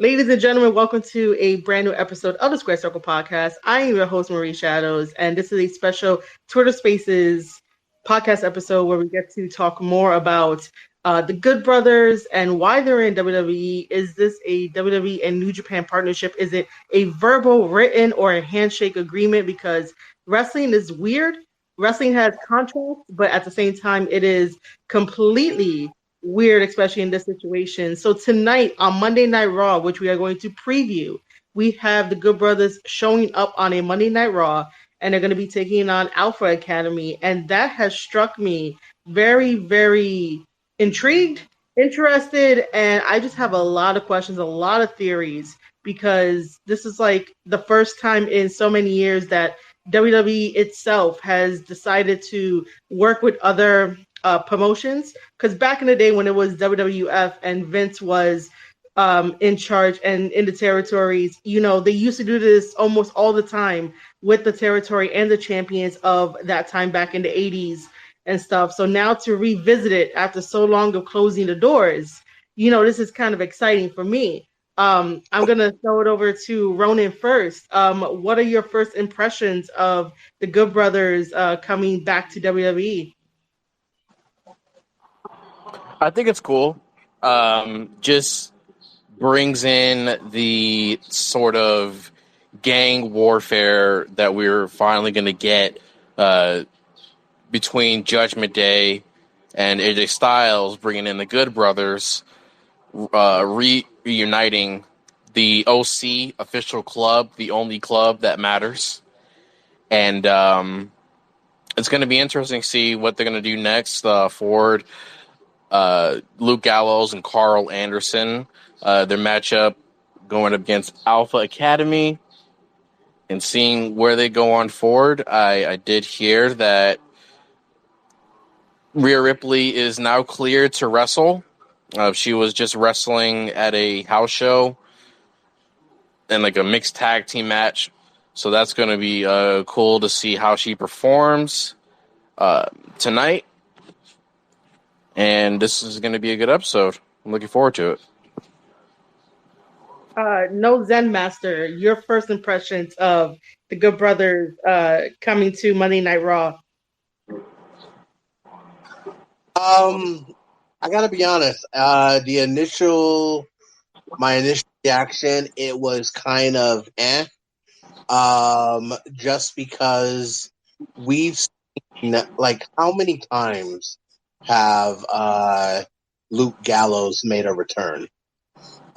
Ladies and gentlemen, welcome to a brand new episode of the Square Circle Podcast. I am your host, Marie Shadows, and this is a special Twitter Spaces podcast episode where we get to talk more about the Good Brothers and why they're in WWE. Is this a WWE and New Japan partnership? Is it a verbal, written, or a handshake agreement? Because wrestling is weird. Wrestling has contracts, but at the same time, it is completely weird, especially in this situation. So tonight on Monday Night Raw, which we are going to preview, we have the Good Brothers showing up on a Monday Night Raw, and they're going to be taking on Alpha Academy. And that has struck me very, very intrigued, interested, and I just have a lot of questions, a lot of theories, because this is like the first time in so many years that WWE itself has decided to work with other promotions, because back in the day when it was WWF and Vince was in charge and in the territories, they used to do this almost all the time with the territory and the champions of that time back in the 80s and stuff. So now to revisit it after so long of closing the doors, this is kind of exciting for me. I'm going to throw it over to Ronan first. What are your first impressions of the Good Brothers coming back to WWE? I think it's cool. Just brings in the sort of gang warfare that we're finally going to get between Judgment Day and AJ Styles, bringing in the Good Brothers, reuniting the OC official club, the only club that matters. And it's going to be interesting to see what they're going to do next forward. Luke Gallows and Karl Anderson, their matchup going up against Alpha Academy, and seeing where they go on forward. I did hear that Rhea Ripley is now cleared to wrestle. She was just wrestling at a house show and like a mixed tag team match. So that's going to be cool to see how she performs tonight. And this is going to be a good episode. I'm looking forward to it. No Zen Master, your first impressions of the Good Brothers coming to Monday Night Raw? I gotta be honest. My initial reaction, it was kind of just because we've seen, like, how many times have Luke Gallows made a return?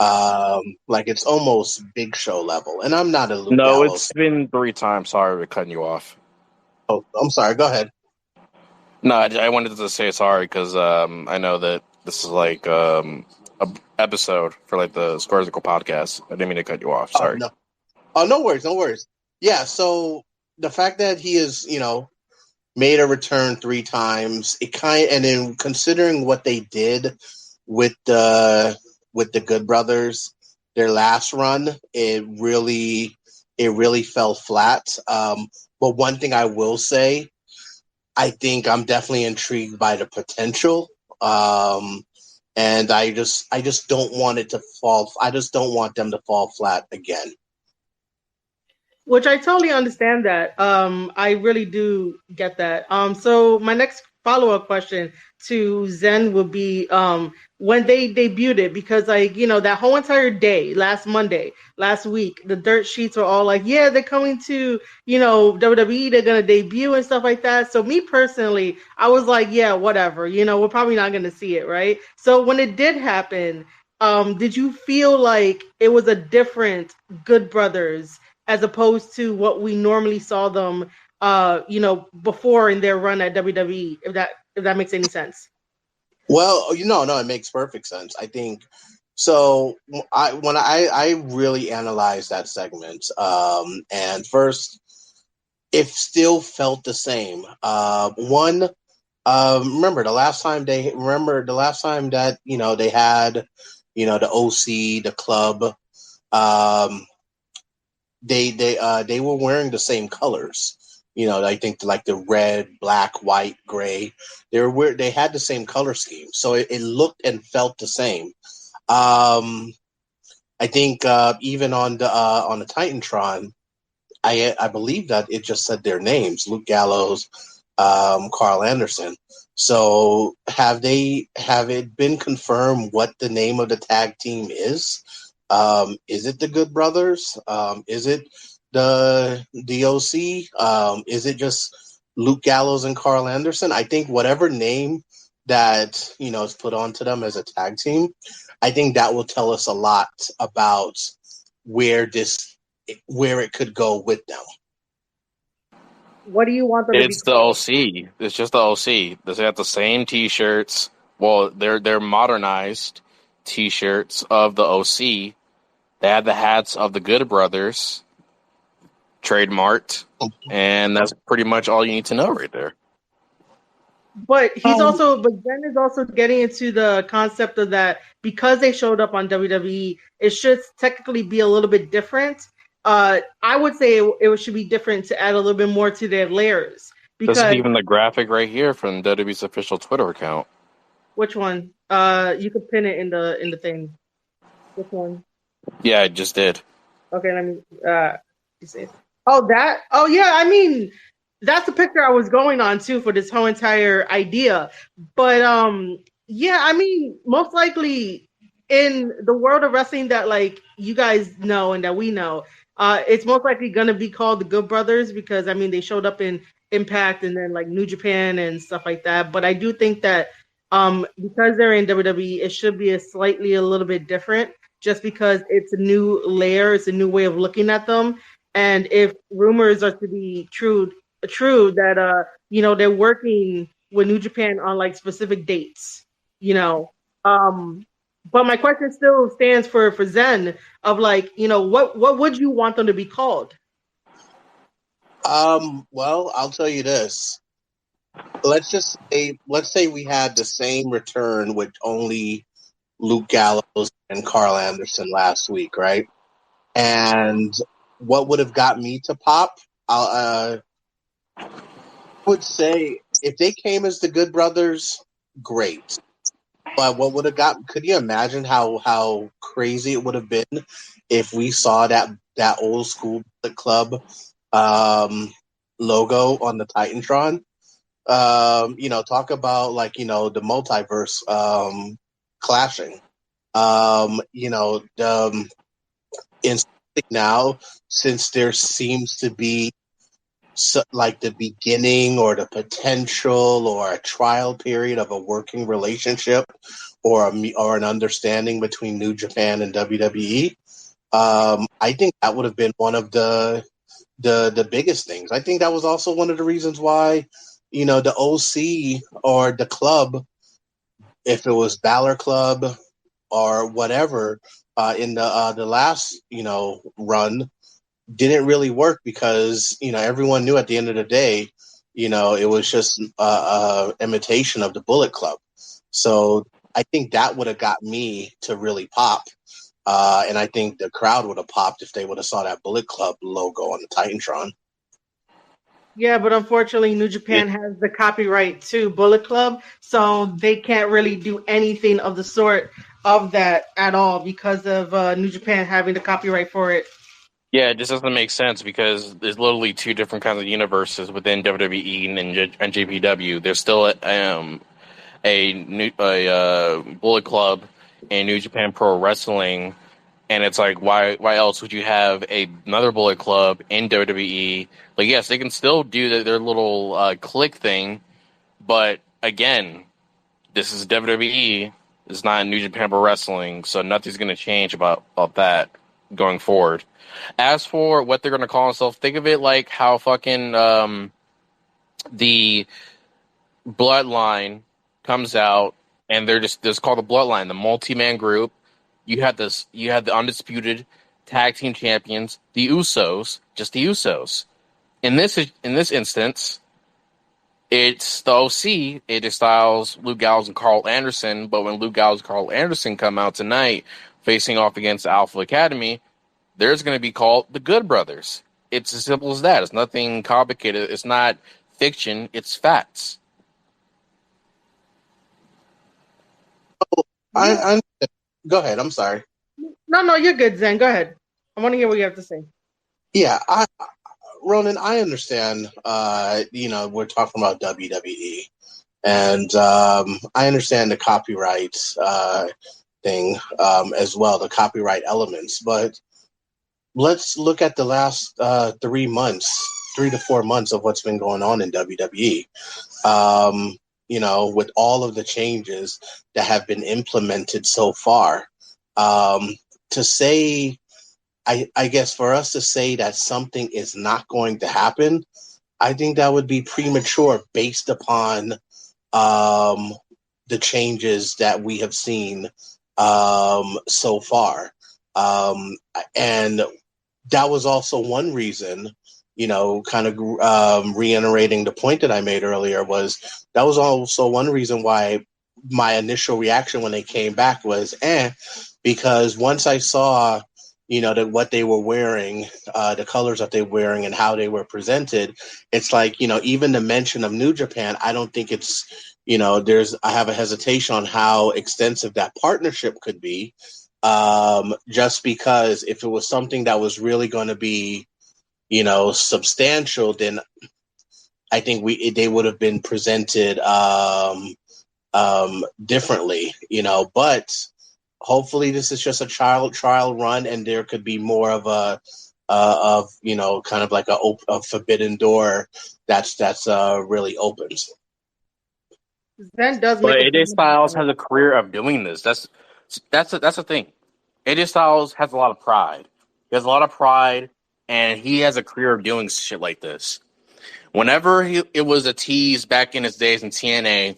Like, it's almost Big Show level, and I'm not a Luke Gallows. No, it's been 3 times. Sorry for cutting you off. Oh, I'm sorry. Go ahead. No, I wanted to say sorry because I know that this is like a episode for like the Square Circle podcast. I didn't mean to cut you off. Sorry. No worries, no worries. Yeah, so the fact that he is, made a return 3 times, and then considering what they did with the Good Brothers, their last run, it really fell flat. But one thing I will say, I think I'm definitely intrigued by the potential. And I just don't want it to fall. I just don't want them to fall flat again. Which I totally understand that. I really do get that. So my next follow-up question to Zen would be when they debuted it, because that whole entire day, last Monday, last week, the dirt sheets were all like, yeah, they're coming to, WWE, they're going to debut and stuff like that. So me personally, I was like, yeah, whatever, we're probably not going to see it, right? So when it did happen, did you feel like it was a different Good Brothers as opposed to what we normally saw them, before in their run at WWE, if that makes any sense? Well, no, it makes perfect sense. I think so. I really analyzed that segment, and first, it still felt the same. Remember the last time that they had the OC, the club. They were wearing the same colors. I think like the red, black, white, gray. They had the same color scheme, so it looked and felt the same. I think even on the Titantron, I believe that it just said their names: Luke Gallows, Karl Anderson. So have it been confirmed what the name of the tag team is? Is it the Good Brothers? Is it the DOC? Is it just Luke Gallows and Karl Anderson? I think whatever name that is put onto them as a tag team, I think that will tell us a lot about where it could go with them. What do you want them to be It's the called? OC. It's just the OC. They have the same T-shirts. Well, they're modernized T-shirts of the OC. They have the hats of the Good Brothers, trademarked, and that's pretty much all you need to know right there. But Zen is also getting into the concept of that because they showed up on WWE, it should technically be a little bit different. I would say it should be different to add a little bit more to their layers. This is Because even the graphic right here from WWE's official Twitter account. which one? You could pin it in the thing. Which one? Yeah, I just did. Okay, let me see. Oh, that. Oh, yeah. I mean, that's the picture I was going on too for this whole entire idea. But yeah. I mean, most likely in the world of wrestling that like you guys know and that we know, it's most likely gonna be called the Good Brothers because I mean they showed up in Impact and then like New Japan and stuff like that. But I do think that because they're in WWE, it should be a little bit different just because it's a new layer, it's a new way of looking at them. And if rumors are to be true that they're working with New Japan on like specific dates, you know. But my question still stands for Zen of like, what would you want them to be called? Well, I'll tell you this. Let's say we had the same return with only Luke Gallows and Karl Anderson last week, right? And what would have got me to pop? I would say if they came as the Good Brothers, great. But what would have got? Could you imagine how crazy it would have been if we saw that old school club logo on the Titantron? Talk about the multiverse clashing. In now, since there seems to be like the beginning or the potential or a trial period of a working relationship or an understanding between New Japan and WWE, I think that would have been one of the biggest things. I think that was also one of the reasons why the OC or the club, if it was Balor Club or whatever, in the last run, didn't really work because everyone knew at the end of the day, it was just imitation of the Bullet Club. So I think that would have got me to really pop, and I think the crowd would have popped if they would have saw that Bullet Club logo on the Titantron. Yeah, but unfortunately, New Japan has the copyright to Bullet Club, so they can't really do anything of the sort of that at all because of New Japan having the copyright for it. Yeah, it just doesn't make sense because there's literally two different kinds of universes within WWE and NJPW. There's still a Bullet Club in New Japan Pro Wrestling, and it's like why else would you have another Bullet Club in WWE? Like, yes, they can still do their little click thing, but again, this is WWE. It's not New Japan Pro Wrestling, so nothing's going to change about that going forward. As for what they're going to call themselves, think of it like how fucking the Bloodline comes out, and they're just called the Bloodline, the multi-man group. You had the undisputed tag team champions, the Usos, just the Usos. In this instance, it's the OC. It just styles Luke Gallows and Karl Anderson, but when Luke Gallows and Karl Anderson come out tonight, facing off against Alpha Academy, there's going to be called the Good Brothers. It's as simple as that. It's nothing complicated. It's not fiction. It's facts. I go ahead. I'm sorry. No, you're good, Zen. Go ahead. I want to hear what you have to say. Yeah, Ronan, I understand. We're talking about WWE, and I understand the copyright thing as well, the copyright elements. But let's look at the last 3 to 4 months of what's been going on in WWE. With all of the changes that have been implemented so far, to say, I guess for us to say that something is not going to happen, I think that would be premature based upon the changes that we have seen so far. And that was also one reason, kind of reiterating the point that I made earlier, that was also one reason why my initial reaction when they came back was because once I saw, what they were wearing, the colors that they were wearing and how they were presented, it's like, even the mention of New Japan, I don't think it's, I have a hesitation on how extensive that partnership could be. Just because if it was something that was really going to be, substantial, then I think they would have been presented differently, but hopefully this is just a trial run and there could be more of kind of like a forbidden door that's really opens. Zen does But make a AJ Styles has a career of doing this. That's the thing. AJ Styles has a lot of pride. He has a lot of pride, and he has a career of doing shit like this. Whenever it was a tease back in his days in TNA,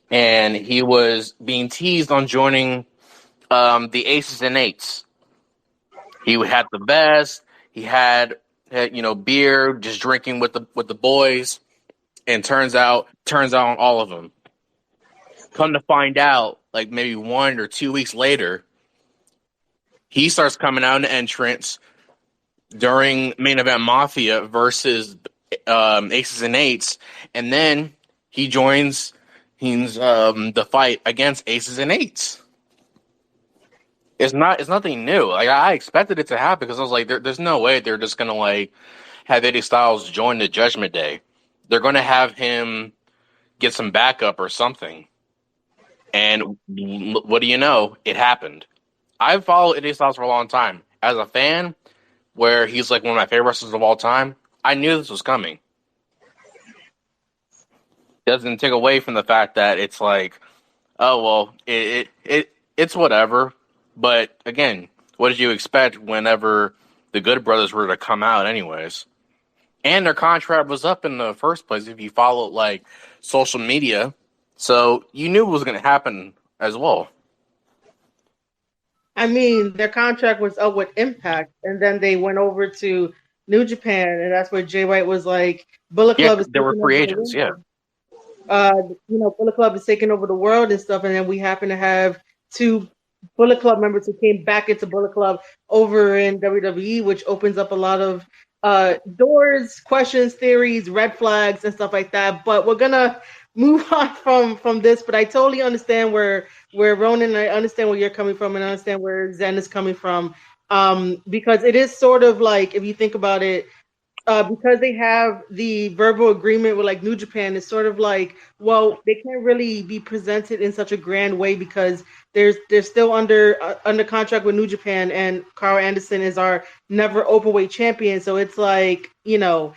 and he was being teased on joining the Aces and Eights. He had the vest. He had beer, just drinking with the boys, and turns out on all of them. Come to find out, like maybe 1 or 2 weeks later, he starts coming out in the entrance during Main Event Mafia versus Aces and Eights, and then he joins the fight against Aces and Eights. It's nothing new. Like I expected it to happen because I was like, there's no way they're just gonna like have AJ Styles join the Judgment Day. They're gonna have him get some backup or something. And what do you know? It happened. I've followed AJ Styles for a long time. As a fan, where he's like one of my favorite wrestlers of all time, I knew this was coming. Doesn't take away from the fact that it's like, oh well, it's whatever. But again, what did you expect whenever the Good Brothers were to come out anyways? And their contract was up in the first place if you followed like social media. So you knew it was going to happen as well. I mean, their contract was up with Impact, and then they went over to New Japan, and that's where Jay White was like, Bullet Club is there were taking free over agents, the world. Bullet Club is taking over the world and stuff, and then we happen to have 2 Bullet Club members who came back into Bullet Club over in WWE, which opens up a lot of doors, questions, theories, red flags, and stuff like that. But we're gonna move on from this. But I totally understand where Ronan, I understand where you're coming from, and I understand where Zen is coming from. Because it is sort of like, if you think about it, because they have the verbal agreement with like New Japan, it's sort of like, well, they can't really be presented in such a grand way because they're still under contract with New Japan, and Karl Anderson is our never openweight champion. So it's like, WWE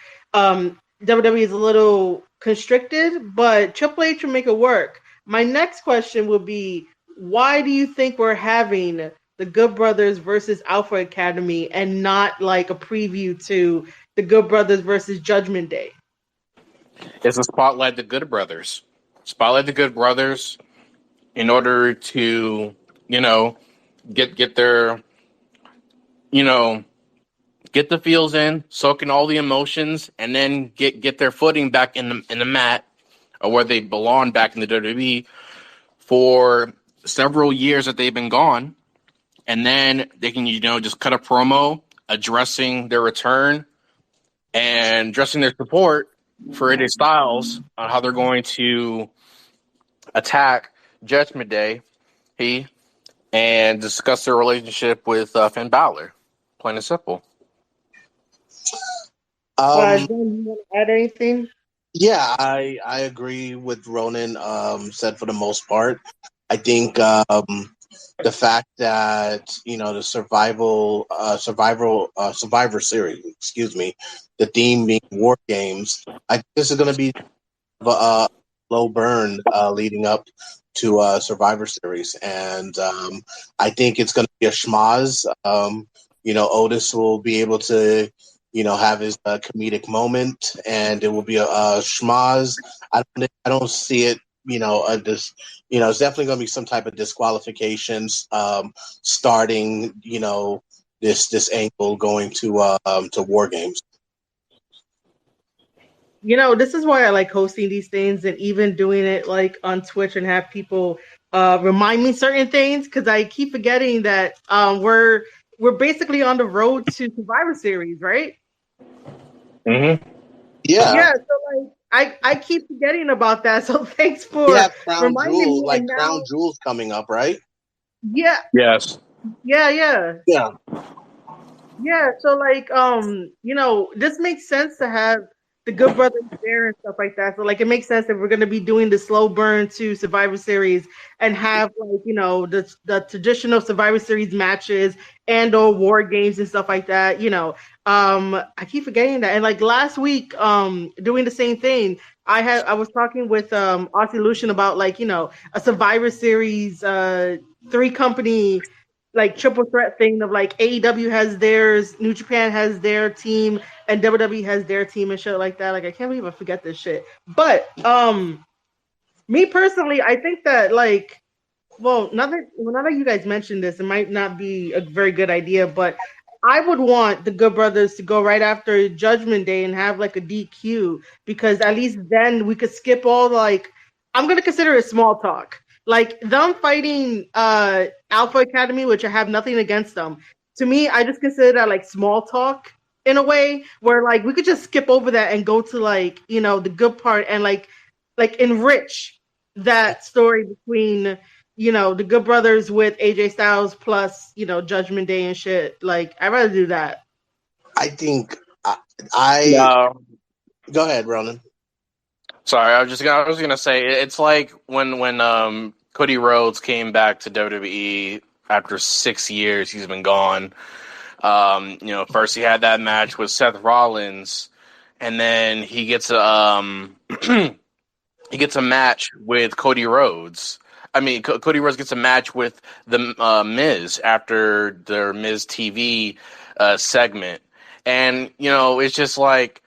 is a little constricted, but Triple H will make it work. My next question would be, why do you think we're having the Good Brothers versus Alpha Academy and not like a preview to the Good Brothers versus Judgment Day? It's a spotlight the Good Brothers. Spotlight the Good Brothers in order to, get their, get the feels in, soak in all the emotions, and then get their footing back in the mat, or where they belong back in the WWE for several years that they've been gone, and then they can just cut a promo addressing their return and addressing their support for AJ Styles on how they're going to attack Judgment Day. and discuss their relationship with Finn Balor. Plain and simple. John, you want to add anything? Yeah, I agree with Ronan said for the most part. I think the fact that the Survivor Series, excuse me, the theme being War Games. I think this is going to be a low burn leading up to Survivor Series, and I think it's going to be a schmoz. Otis will be able to have his comedic moment, and it will be a schmoz. I don't see it. It's definitely going to be some type of disqualifications starting. This angle going to War Games. This is why I like hosting these things and even doing it like on Twitch and have people remind me certain things, because I keep forgetting that we're basically on the road to Survivor Series, right? Mm-hmm. Yeah. So like I keep forgetting about that. So thanks for You have Crown reminding Jewel, me. like And now, Crown Jewel's coming up, right? yeah, Yes. yeah. Yeah. Yeah, so like this makes sense to have the Good Brothers there and stuff like that. So like it makes sense if we're gonna be doing the slow burn to Survivor Series and have like the traditional Survivor Series matches and or war games and stuff like that. I keep forgetting that. And like last week, doing the same thing. I was talking with Aussie Lucian about like a Survivor Series 3-company like triple threat thing of like AEW has theirs, New Japan has their team, and WWE has their team and shit like that. Like I can't believe I forget this shit. But me personally, I think that like now that you guys mentioned this, it might not be a very good idea, but I would want the Good Brothers to go right after Judgment Day and have like a DQ, because at least then we could skip all I'm gonna consider it small talk. Like them fighting Alpha Academy, which I have nothing against them. To me, I just consider that like small talk in a way where like we could just skip over that and go to the good part and like enrich that story between the Good Brothers with AJ Styles plus Judgment Day and shit. Like I'd rather do that. I think No. Go ahead, Ronan. Sorry, I was gonna say it's like when Cody Rhodes came back to WWE after 6 years. He's been gone. First he had that match with Seth Rollins, and then he gets he gets a match with Cody Rhodes. I mean, Cody Rhodes gets a match with the Miz after their Miz TV segment, and it's just like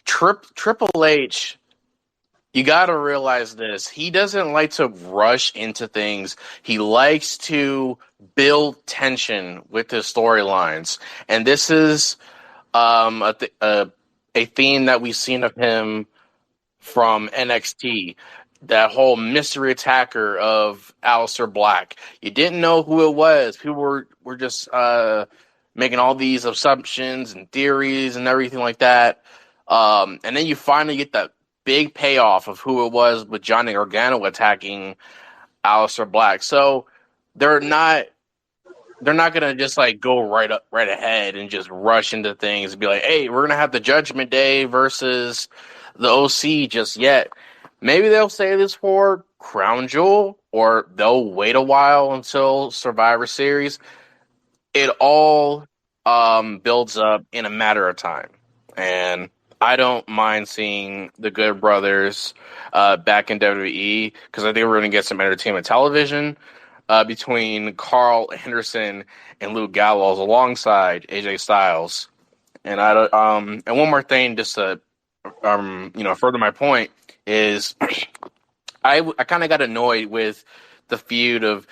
Triple H. You got to realize this. He doesn't like to rush into things. He likes to build tension with his storylines. And this is a theme that we've seen of him from NXT. That whole mystery attacker of Aleister Black. You didn't know who it was. People were just making all these assumptions and theories and everything like that. And then you finally get that big payoff of who it was with Johnny Gargano attacking Aleister Black. So they're not gonna just like go right ahead and just rush into things and be like, hey, we're gonna have the Judgment Day versus the OC just yet. Maybe they'll say this for Crown Jewel, or they'll wait a while until Survivor Series. It all builds up in a matter of time, and I don't mind seeing the Good Brothers back in WWE, because I think we're going to get some entertainment television between Karl Anderson and Luke Gallows alongside AJ Styles. And and one more thing, just to further my point, is I kind of got annoyed with the feud of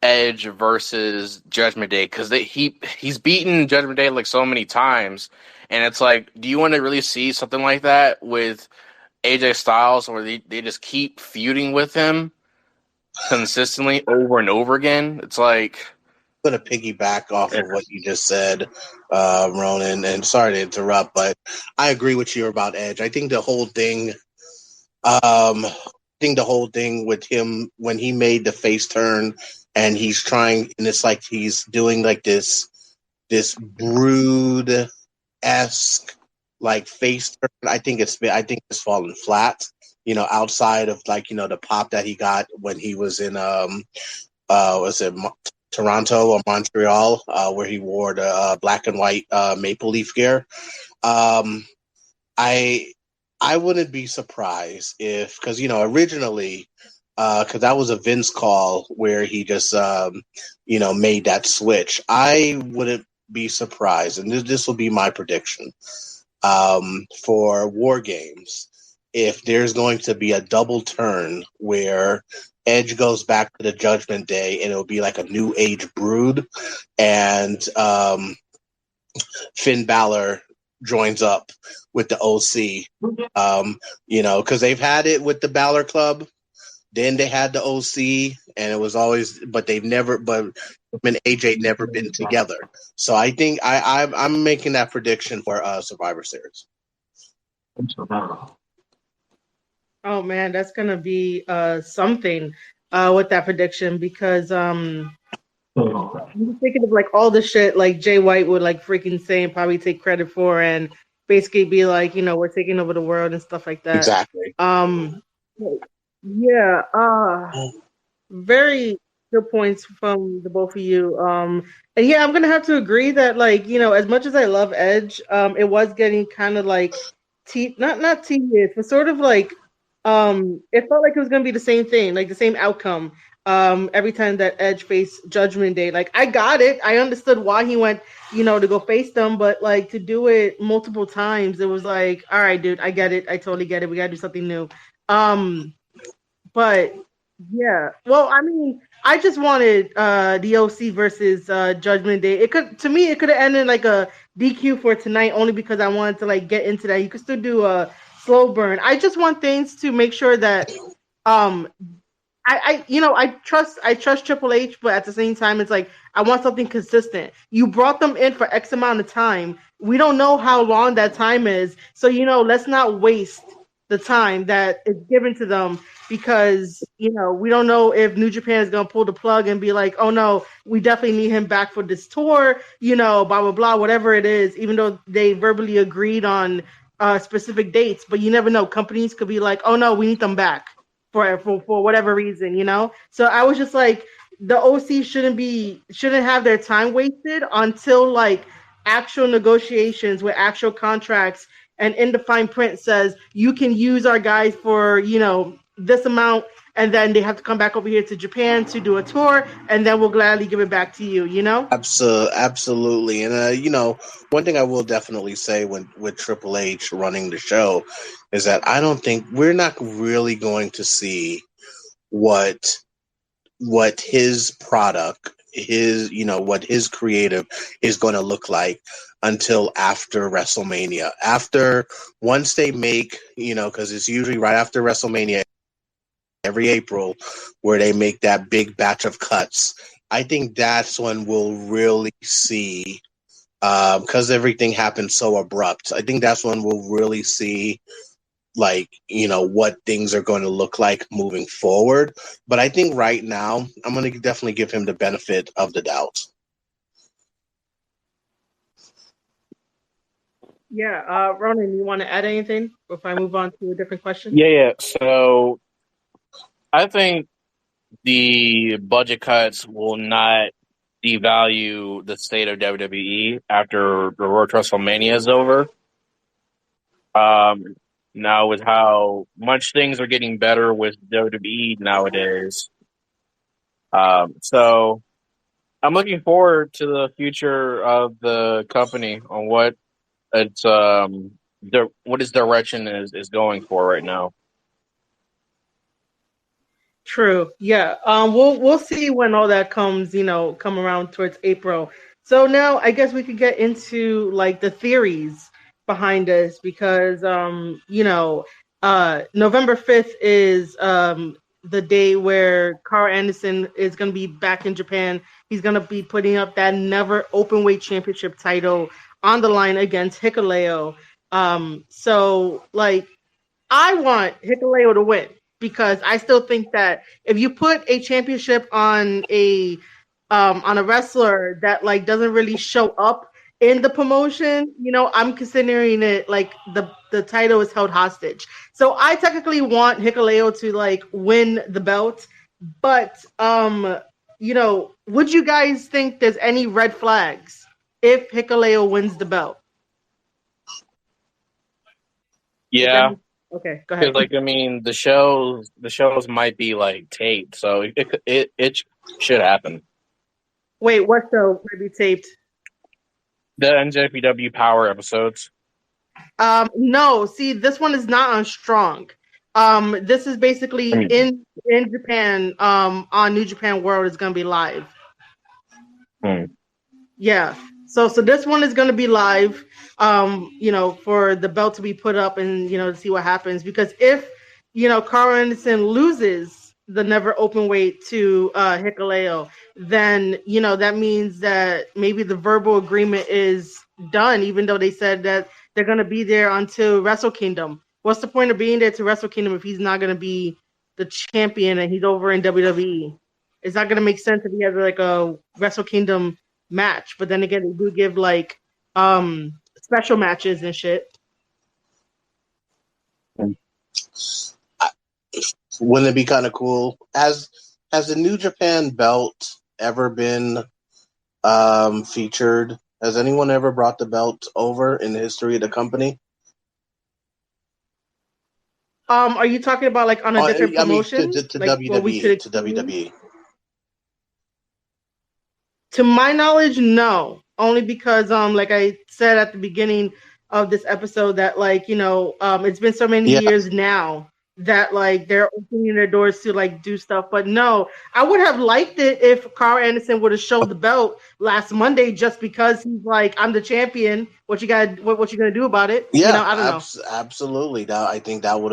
Edge versus Judgment Day, because he's beaten Judgment Day like so many times, and it's like, do you want to really see something like that with AJ Styles, where they just keep feuding with him consistently over and over again? It's like, I'm going to piggyback off of what you just said, Ronan, and sorry to interrupt, but I agree with you about Edge. I think the whole thing, think the whole thing with him when he made the face turn and he's trying, and it's like he's doing like this brood esque like face turn. I think it's fallen flat. Outside of like the pop that he got when he was in was it Toronto or Montreal, where he wore the black and white maple leaf gear. I wouldn't be surprised if, because originally, because that was a Vince call where he just made that switch. I wouldn't be surprised, and this will be my prediction for War Games, if there's going to be a double turn where Edge goes back to the Judgment Day and it'll be like a new age brood, and Finn Balor joins up with the OC, because they've had it with the Balor Club. Then they had the OC, and it was always, but him and AJ never been together. So I think I'm making that prediction for Survivor Series. Oh man, that's gonna be something with that prediction, because I'm thinking of like all the shit like Jay White would like freaking say and probably take credit for, and basically be like, we're taking over the world and stuff like that. Exactly. Yeah. Very good points from the both of you. And yeah, I'm gonna have to agree that, like, as much as I love Edge, it was getting kind of like not tedious, but sort of like it felt like it was gonna be the same thing, like the same outcome. Every time that Edge faced Judgment Day, like I got it, I understood why he went, to go face them, but like to do it multiple times, it was like, all right, dude, I get it, I totally get it. We gotta do something new. But yeah, well, I mean, I just wanted the OC versus Judgment Day. It could have ended like a DQ for tonight, only because I wanted to like get into that. You could still do a slow burn. I just want things to make sure that I trust Triple H, but at the same time, it's like I want something consistent. You brought them in for X amount of time. We don't know how long that time is, so let's not waste the time that is given to them, because we don't know if New Japan is going to pull the plug and be like, oh no, we definitely need him back for this tour, blah blah blah, whatever it is, even though they verbally agreed on specific dates. But you never know, companies could be like, oh no, we need them back for whatever reason, so I was just like, the OC shouldn't have their time wasted until like actual negotiations with actual contracts, and in the fine print says you can use our guys for this amount, and then they have to come back over here to Japan to do a tour, and then we'll gladly give it back to you. Absolutely. And one thing I will definitely say with Triple H running the show is that I don't think we're not really going to see what his product, what his creative is going to look like until after WrestleMania. Once they make, because it's usually right after WrestleMania every April where they make that big batch of cuts. I think that's when we'll really see, because everything happened so abrupt. I think that's when we'll really see, like, what things are going to look like moving forward. But I think right now, I'm going to definitely give him the benefit of the doubt. Yeah, Ronan, you want to add anything before I move on to a different question? Yeah. So I think the budget cuts will not devalue the state of WWE after the Road to WrestleMania is over. Now, with how much things are getting better with WWE nowadays, so I'm looking forward to the future of the company on what its what its direction is going for right now. True. Yeah. We'll see when all that comes, come around towards April. So now I guess we could get into like the theories behind this, because November 5th is the day where Karl Anderson is going to be back in Japan. He's going to be putting up that Never Openweight Championship title on the line against Hikuleo. So like, I want Hikuleo to win, because I still think that if you put a championship on a wrestler that like doesn't really show up in the promotion, I'm considering it like the title is held hostage. So I technically want Hikuleo to like win the belt, but would you guys think there's any red flags if Hikuleo wins the belt? Yeah, Okay, go because ahead. the shows might be like taped, so it should happen. Wait, what show might be taped? The NJPW Power episodes. No, see, this one is not on Strong. This is basically in Japan. On New Japan World is gonna be live. Yeah. So this one is gonna be live. For the belt to be put up and to see what happens, because if Karl Anderson loses the never open weight to Hikuleo, then that means that maybe the verbal agreement is done, even though they said that they're going to be there until Wrestle Kingdom. What's the point of being there to Wrestle Kingdom if he's not going to be the champion and he's over in WWE? It's not going to make sense if he has like a Wrestle Kingdom match. But then again, they do give like special matches and shit. Wouldn't it be kind of cool? Has the New Japan belt ever been featured? Has anyone ever brought the belt over in the history of the company? Are you talking about like on a different promotion? To like WWE. To WWE. To my knowledge, no. Only because, like I said at the beginning of this episode, that like it's been so many years now that like they're opening their doors to like do stuff. But no, I would have liked it if Karl Anderson would have showed the belt last Monday, just because he's like, I'm the champion. What you got? What you gonna do about it? Yeah, I don't know. Absolutely. I think that would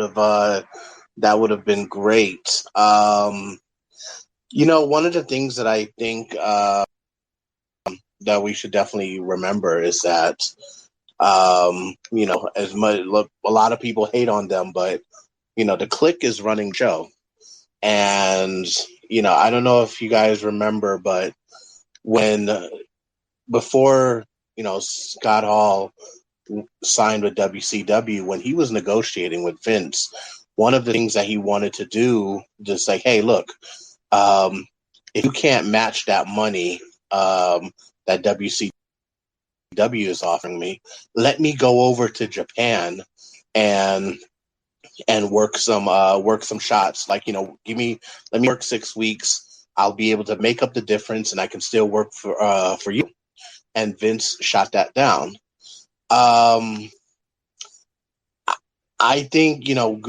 have been great. One of the things that I think that we should definitely remember is that as much a lot of people hate on them, but the Clique is running the show. And I don't know if you guys remember, but before Scott Hall signed with WCW, when he was negotiating with Vince, one of the things that he wanted to do, just like, hey, look, if you can't match that money that WCW is offering me, let me go over to Japan and work some shots. Like, let me work 6 weeks. I'll be able to make up the difference, and I can still work for you. And Vince shot that down. I think,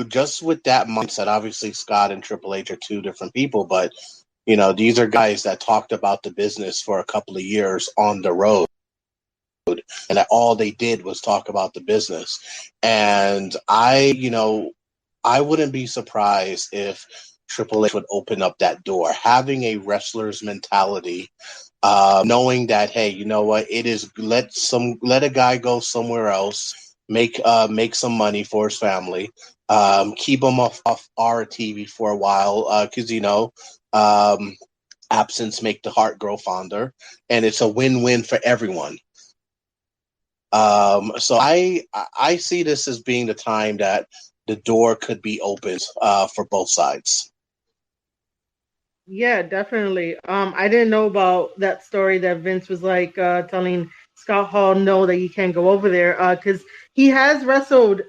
just with that mindset, obviously Scott and Triple H are two different people, but these are guys that talked about the business for a couple of years on the road, and that all they did was talk about the business. And I wouldn't be surprised if Triple H would open up that door, having a wrestler's mentality, knowing that, hey, you know what, it is let a guy go somewhere else, make some money for his family, keep him off our TV for a while, because absence make the heart grow fonder, and it's a win-win for everyone. So I see this as being the time that the door could be opened for both sides. Yeah, definitely. I didn't know about that story that Vince was like telling Scott Hall no, that you can't go over there, because he has wrestled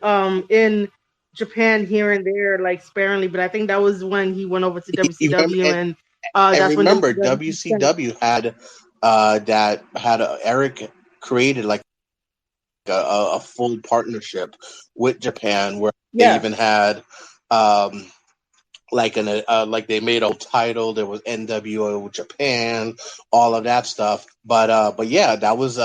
in Japan here and there, like sparingly, but I think that was when he went over to WCW, and that's remember, when WCW had Eric created like a full partnership with Japan, where they even had like they made a title. There was NWO Japan, all of that stuff. But yeah, that was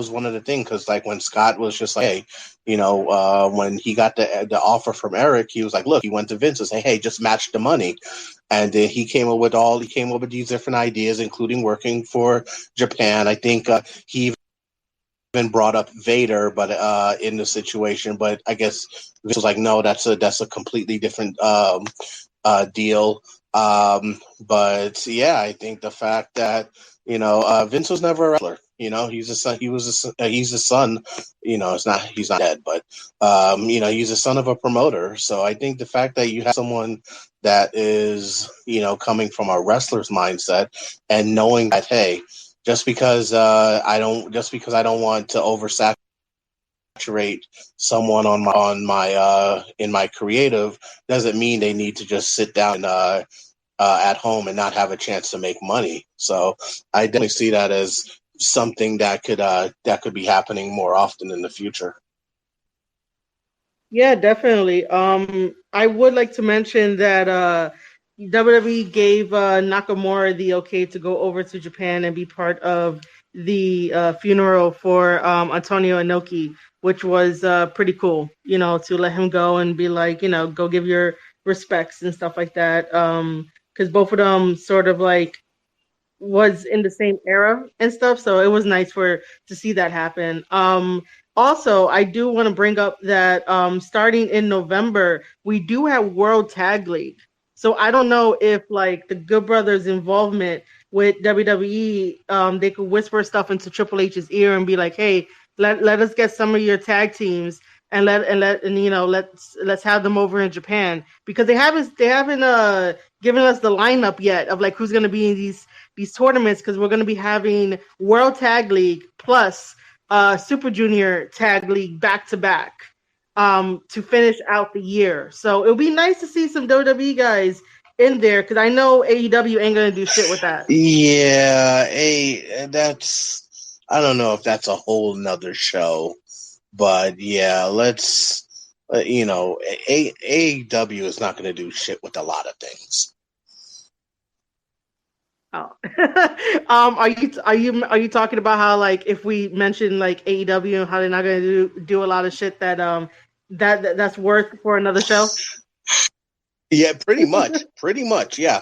one of the things, because like when Scott was just like, hey, when he got the offer from Eric, he was like, look, he went to Vince and said, hey, just match the money. And then he came up with these different ideas, including working for Japan. I think he even brought up Vader, but in the situation, but I guess Vince was like, no, that's a completely different deal. But yeah, I think the fact that Vince was never a wrestler. He's a son. He's a son. He's not dead, but he's a son of a promoter. So I think the fact that you have someone that is coming from a wrestler's mindset and knowing that, hey, just because I don't want to oversaturate someone on my in my creative doesn't mean they need to just sit down at home and not have a chance to make money. So I definitely see that as something that could be happening more often in the future. Yeah, definitely. I would like to mention that WWE gave Nakamura the okay to go over to Japan and be part of the funeral for Antonio Inoki, which was pretty cool. To let him go and be like, go give your respects and stuff like that. Because both of them sort of like was in the same era and stuff, so it was nice to see that happen. Also, I do want to bring up that starting in November, we do have World Tag League. So I don't know if like the Good Brothers' involvement with WWE, they could whisper stuff into Triple H's ear and be like, "Hey, let us get some of your tag teams and let's have them over in Japan," because they haven't given us the lineup yet of like who's going to be in these tournaments, because we're going to be having World Tag League plus Super Junior Tag League back to back to finish out the year. So it'll be nice to see some WWE guys in there, because I know AEW ain't going to do shit with that. Yeah, I don't know if that's a whole nother show, but yeah, let's. AEW is not going to do shit with a lot of things. Oh. Are you talking about how like if we mention like AEW and how they're not going to do a lot of shit that's worth for another show? Yeah, pretty much, yeah.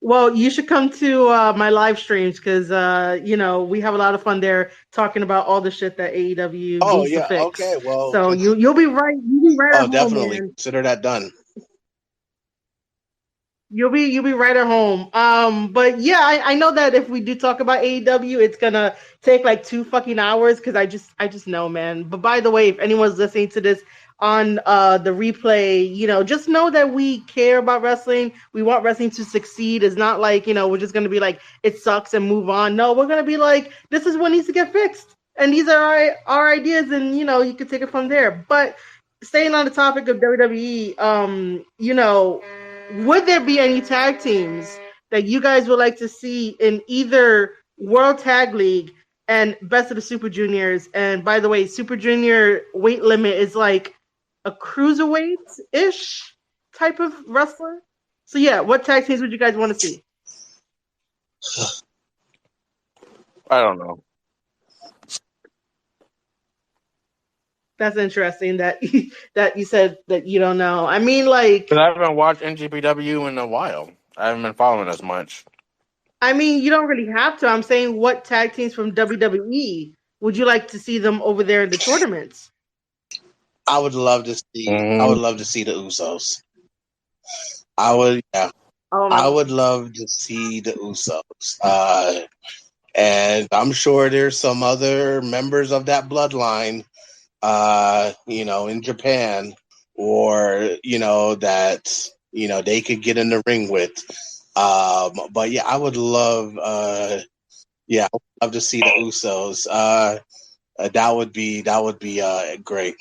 Well, you should come to my live streams, because we have a lot of fun there talking about all the shit that AEW needs to fix. Okay, well, so you'll be right at home, definitely man. consider that done. You'll be right at home. But yeah, I know that if we do talk about AEW, it's gonna take like 2 fucking hours, because I just know, man. But by the way, if anyone's listening to this on the replay, just know that we care about wrestling. We want wrestling to succeed. It's not like, we're just gonna be like, it sucks and move on. No, we're gonna be like, this is what needs to get fixed. And these are our ideas, and you can take it from there. But staying on the topic of WWE, would there be any tag teams that you guys would like to see in either World Tag League and Best of the Super Juniors? And by the way, Super Junior weight limit is like a cruiserweight-ish type of wrestler. So yeah, what tag teams would you guys want to see? I don't know. That's interesting that you said that you don't know. I mean, like, Because I haven't watched NJPW in a while. I haven't been following as much. I mean, you don't really have to. I'm saying, what tag teams from WWE would you like to see them over there in the tournaments? I would love to see. I would love to see the Usos. I would. Yeah. I would love to see the Usos. And I'm sure there's some other members of that bloodline, in Japan, or that they could get in the ring with. But yeah, I would love. I would love to see the Usos. That would be great.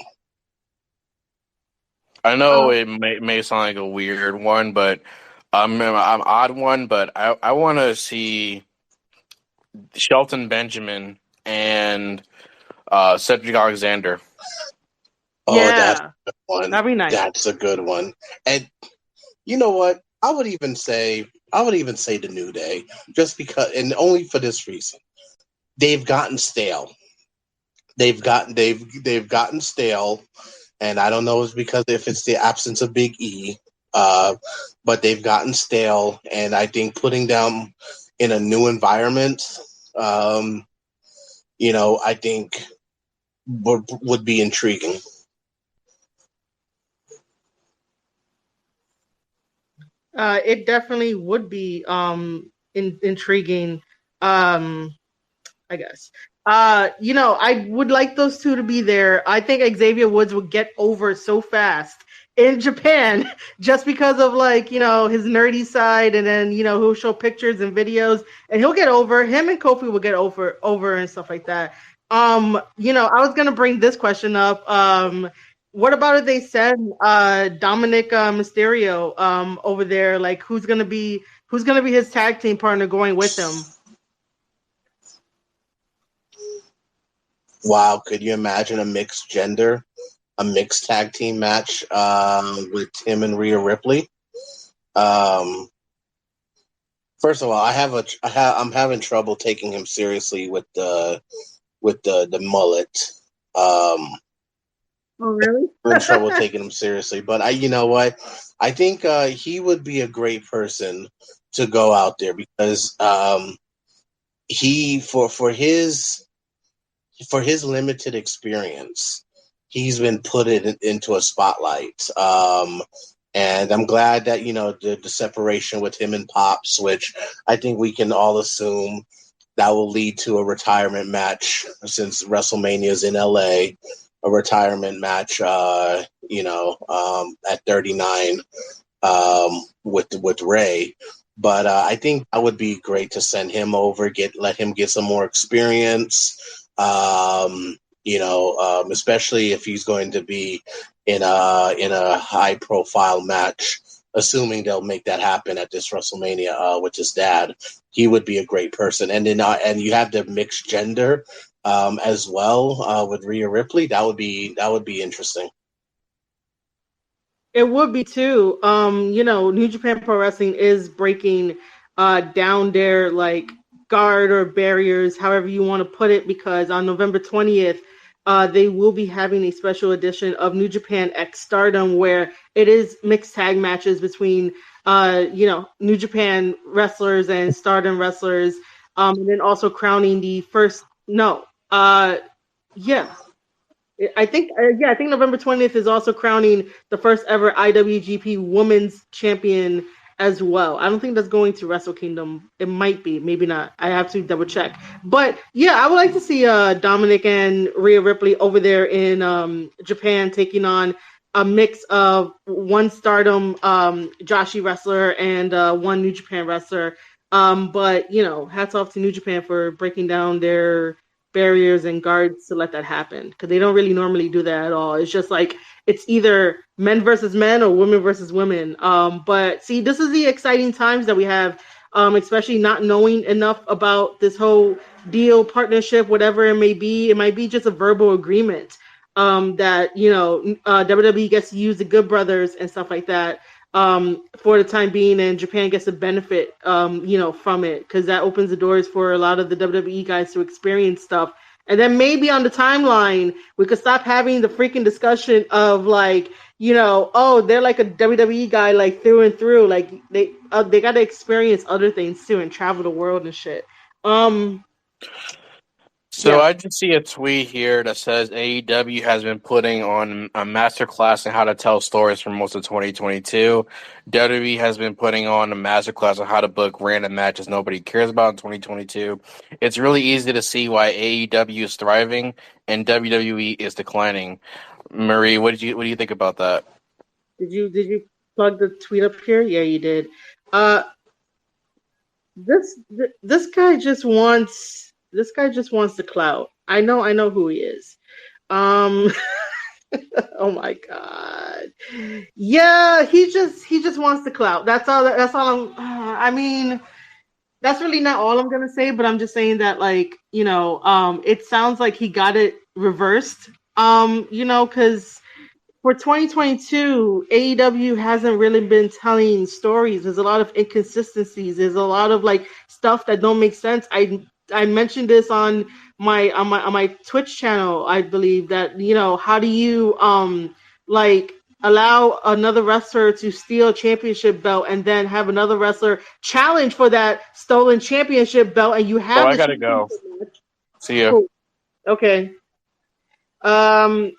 I know it may sound like a weird one, but I'm odd one. But I want to see Shelton Benjamin and Cedric Alexander. Yeah, that's a good one. That'd be nice. That's a good one. And you know what? I would even say the New Day, just because, and only for this reason. They've gotten stale. They've gotten stale, and I don't know if it's the absence of Big E, but they've gotten stale, and I think putting them in a new environment I think would be intriguing. It definitely would be intriguing. I guess. I would like those two to be there. I think Xavier Woods would get over so fast in Japan just because of his nerdy side, and then he'll show pictures and videos and he'll get over. Him and Kofi will get over and stuff like that. I was gonna bring this question up. What about if they send Dominic Mysterio over there? Like, who's gonna be his tag team partner going with him? Wow, could you imagine a mixed tag team match with him and Rhea Ripley? First of all, I'm having trouble taking him seriously with the mullet. Oh, really? I'm in trouble taking him seriously, but you know what? I think he would be a great person to go out there because he for his limited experience, he's been put into a spotlight. And I'm glad that, the separation with him and Pops, which I think we can all assume that will lead to a retirement match since WrestleMania is in LA, a retirement match, at 39 with Ray. But I think that would be great to send him over, let him get some more experience. Especially if he's going to be in a high profile match, assuming they'll make that happen at this WrestleMania with his dad. He would be a great person. And then and you have the mixed gender as well with Rhea Ripley. That would be interesting. It would be too. New Japan Pro Wrestling is breaking down their guard or barriers, however you want to put it, because on November 20th, they will be having a special edition of New Japan X Stardom, where it is mixed tag matches between, New Japan wrestlers and Stardom wrestlers, and then also crowning the first. I think November 20th is also crowning the first ever IWGP Women's Champion as well. I don't think that's going to Wrestle Kingdom. It might be, maybe not. I have to double check. But yeah, I would like to see Dominic and Rhea Ripley over there in Japan taking on a mix of one Stardom Joshi wrestler and one New Japan wrestler. But hats off to New Japan for breaking down their barriers and guards to let that happen, because they don't really normally do that at all. It's just it's either men versus men or women versus women. But see, this is the exciting times that we have, especially not knowing enough about this whole deal, partnership, whatever it may be. It might be just a verbal agreement that WWE gets to use the Good Brothers and stuff like that for the time being, and Japan gets to benefit from it, because that opens the doors for a lot of the WWE guys to experience stuff. And then maybe on the timeline we could stop having the freaking discussion of they're like a WWE guy through and through. They got to experience other things too and travel the world and shit. So I just see a tweet here that says AEW has been putting on a masterclass on how to tell stories for most of 2022. WWE has been putting on a masterclass on how to book random matches nobody cares about in 2022. It's really easy to see why AEW is thriving and WWE is declining. Marie, what do you think about that? Did you plug the tweet up here? Yeah, you did. This guy just wants. This guy just wants the clout. I know who he is. Oh my god. Yeah, he just wants the clout. That's all I mean, that's really not all I'm gonna say, but I'm just saying that it sounds like he got it reversed. Because for 2022, AEW hasn't really been telling stories. There's a lot of inconsistencies. There's a lot of stuff that don't make sense. I mentioned this on my Twitch channel, I believe, that how do you allow another wrestler to steal a championship belt and then have another wrestler challenge for that stolen championship belt, and you have I gotta go. See you. Okay. How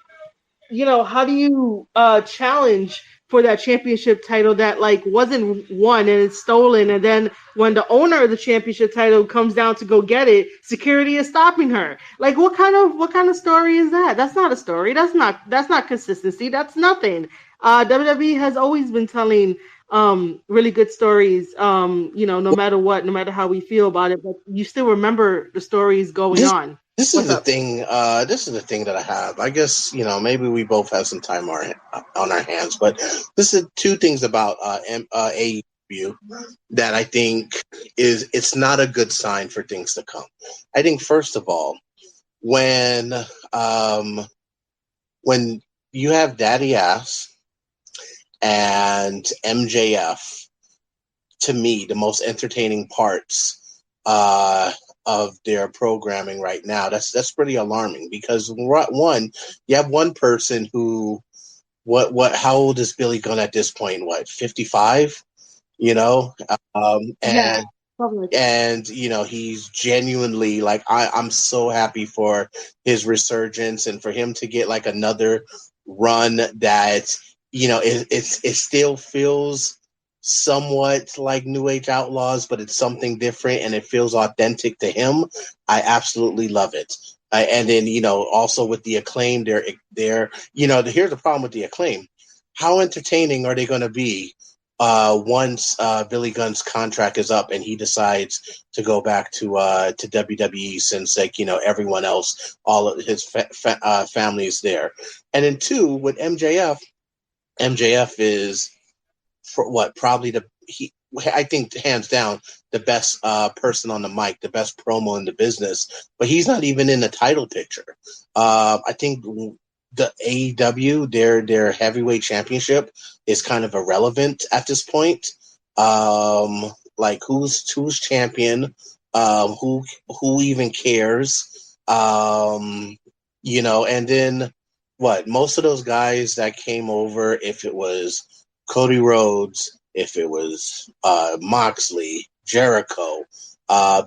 do you challenge for that championship title that like wasn't won and it's stolen, and then when the owner of the championship title comes down to go get it, security is stopping her? Like, what kind of story is that? That's not a story. That's not consistency. That's nothing. WWE has always been telling really good stories, no matter what, no matter how we feel about it, but you still remember the stories going on. This What's is the up? thing. This is the thing that I have. I guess maybe we both have some time on our hands, but this is two things about AEW that I think it's not a good sign for things to come. I think first of all, when you have Daddy Ass and MJF, to me, the most entertaining parts of their programming right now. That's pretty alarming because one, you have one person who, how old is Billy Gunn at this point? What, 55? Yeah, probably. And he's genuinely like, I'm so happy for his resurgence and for him to get like another run that it still feels somewhat like New Age Outlaws, but it's something different and it feels authentic to him. I absolutely love it. And then also with the Acclaim, they're here's the problem with the Acclaim. How entertaining are they going to be once Billy Gunn's contract is up and he decides to go back to WWE, since everyone else, all of his family is there? And then two, with MJF is probably I think hands down the best person on the mic, the best promo in the business, but he's not even in the title picture. I think the AEW, their heavyweight championship is kind of irrelevant at this point. Like who's champion? Who even cares? And then what? Most of those guys that came over, if it was Cody Rhodes, if it was Moxley, Jericho,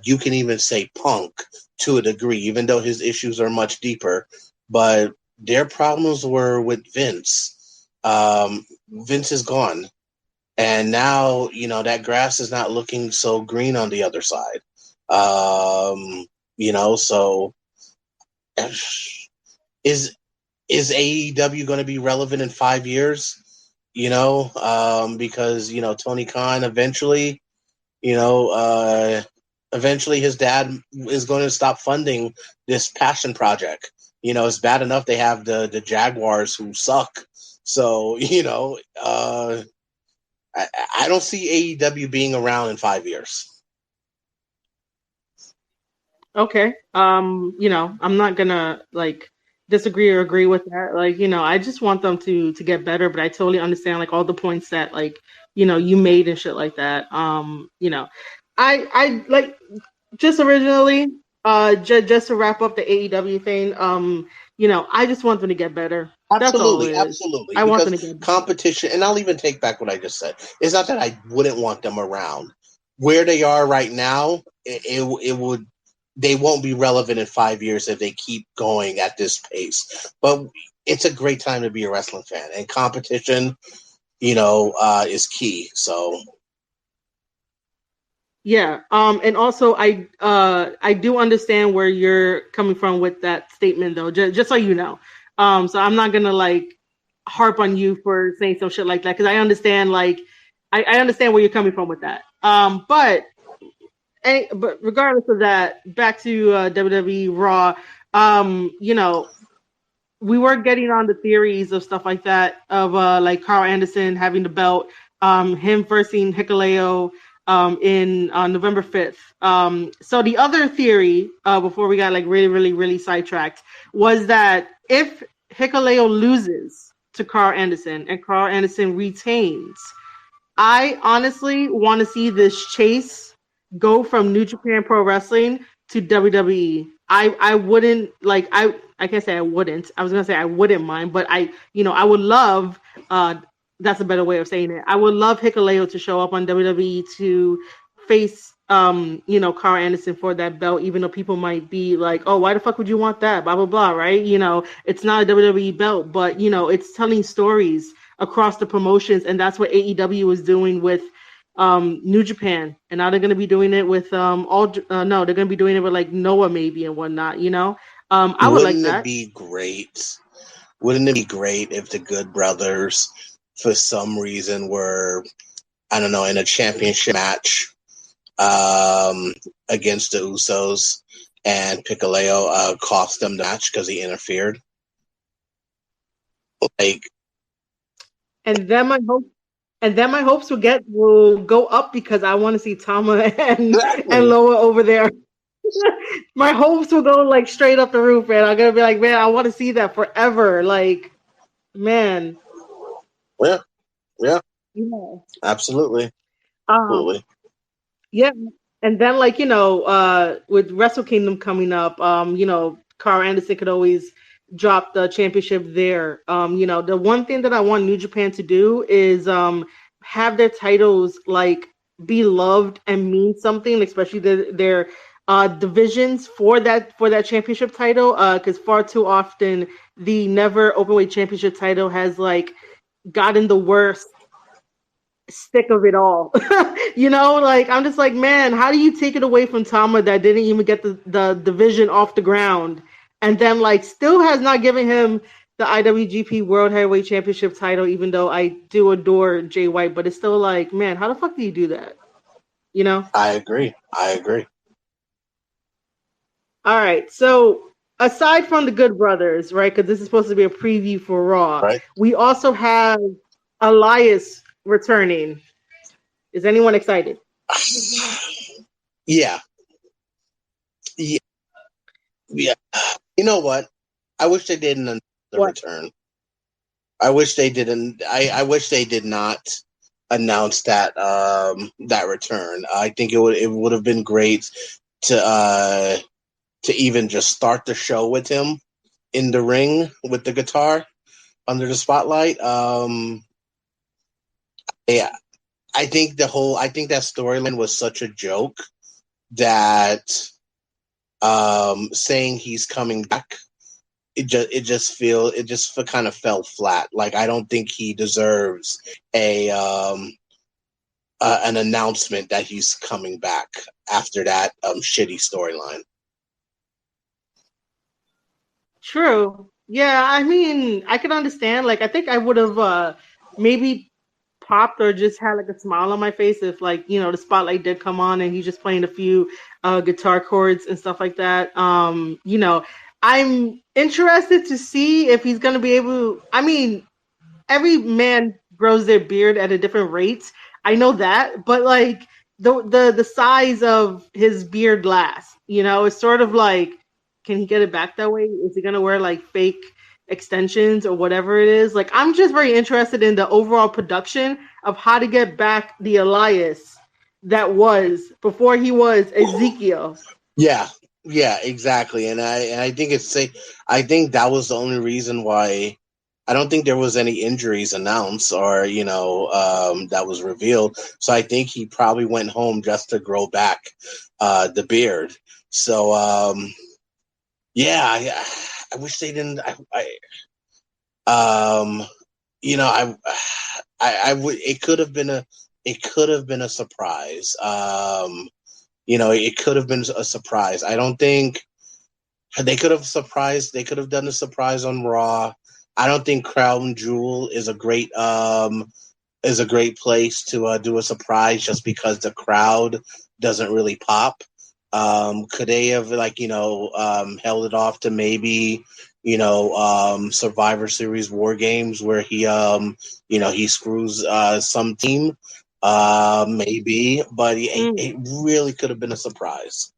you can even say Punk to a degree, even though his issues are much deeper, but their problems were with Vince. Vince is gone. And now, that grass is not looking so green on the other side. So is AEW going to be relevant in 5 years? Because, Tony Khan eventually his dad is going to stop funding this passion project. It's bad enough they have the Jaguars who suck. So, I don't see AEW being around in 5 years. Okay. I'm not gonna disagree or agree with that. I just want them to get better, but I totally understand like all the points that you made and shit like that. I like just originally just to wrap up the AEW thing. I just want them to get better. Absolutely, That's all it is. absolutely. I want because them to get better. competition, and I'll even take back what I just said. It's not that I wouldn't want them around. Where they are right now, they won't be relevant in 5 years if they keep going at this pace. But it's a great time to be a wrestling fan, and competition, is key. So. Yeah. And also I do understand where you're coming from with that statement though, just so you know. So I'm not gonna harp on you for saying some shit like that, because I understand I understand where you're coming from with that. But regardless of that, back to WWE Raw. We were getting on the theories of stuff like that, of Karl Anderson having the belt, him versing Hikuleo in November 5th. So the other theory, before we got really, really, really sidetracked, was that if Hikuleo loses to Karl Anderson and Karl Anderson retains, I honestly want to see this chase go from New Japan Pro Wrestling to WWE. I wouldn't I can't say I wouldn't. I was gonna say I wouldn't mind, but I would love. That's a better way of saying it. I would love Hikuleo to show up on WWE to face Karl Anderson for that belt, even though people might be like, oh, why the fuck would you want that? Blah, blah, blah, right? It's not a WWE belt, but, it's telling stories across the promotions, and that's what AEW is doing with New Japan. And now they're going to be doing it with they're going to be doing it with like Noah maybe and whatnot, I would like that. Wouldn't it be great if the Good Brothers, for some reason, were, I don't know, in a championship match against the Usos, and Hikuleo cost them the match because he interfered? And then my hopes will go up because I want to see Tama and Loa over there. My hopes will go like straight up the roof, man. I'm gonna be like, man, I want to see that forever. Like, man. Yeah. Absolutely. Yeah, and then with Wrestle Kingdom coming up, Karl Anderson could always drop the championship there. The one thing that I want New Japan to do is have their titles like be loved and mean something, especially their divisions for that championship title. Because far too often the Never Openweight Championship title has like gotten the worst stick of it all. I'm just like, man, how do you take it away from Tama that didn't even get the division off the ground, and then like still has not given him the IWGP World Heavyweight Championship title, even though I do adore Jay White, but it's still like, man, how the fuck do you do that? I agree. All right, so aside from the Good Brothers, right, because this is supposed to be a preview for Raw, right, we also have Elias returning. Is anyone excited? Yeah. You know what? I wish they didn't return. I wish they didn't. I wish they did not announce that that return. I think it would have been great to even just start the show with him in the ring with the guitar under the spotlight. Yeah, I think that storyline was such a joke that saying he's coming back, it just kind of fell flat. Like, I don't think he deserves an announcement that he's coming back after that shitty storyline. True. Yeah, I mean, I can understand. Like, I think I would have maybe popped or just had like a smile on my face if the spotlight did come on and he's just playing a few guitar chords and stuff like that. I'm interested to see if he's going to be able. I mean, every man grows their beard at a different rate. I know that, but like the size of his beard lasts, it's sort of like, can he get it back that way? Is he gonna wear like fake extensions or whatever it is? Like, I'm just very interested in the overall production of how to get back the Elias that was before he was Ezekiel. Yeah, exactly. And I think I think that was the only reason why. I don't think there was any injuries announced or, that was revealed. So I think he probably went home just to grow back the beard. So, I wish they didn't. It could have been a surprise. It could have been a surprise. I don't think they could have surprised. They could have done a surprise on Raw. I don't think Crown Jewel is a great place to do a surprise just because the crowd doesn't really pop. Could they have held it off to maybe Survivor Series War Games where he he screws some team, maybe, but it really could have been a surprise.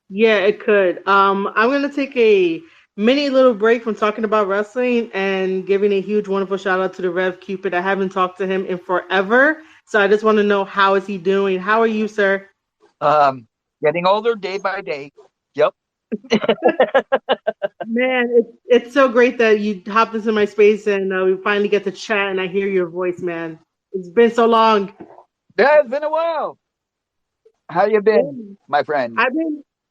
Yeah, it could. I'm gonna take a mini little break from talking about wrestling and giving a huge, wonderful shout out to the Rev Cupid. I haven't talked to him in forever, so I just want to know, how is he doing? How are you, sir? Getting older day by day. Yep. Man, it's so great that you hopped into my space and we finally get to chat and I hear your voice, man. It's been so long. Yeah, it's been a while. How you been, my friend?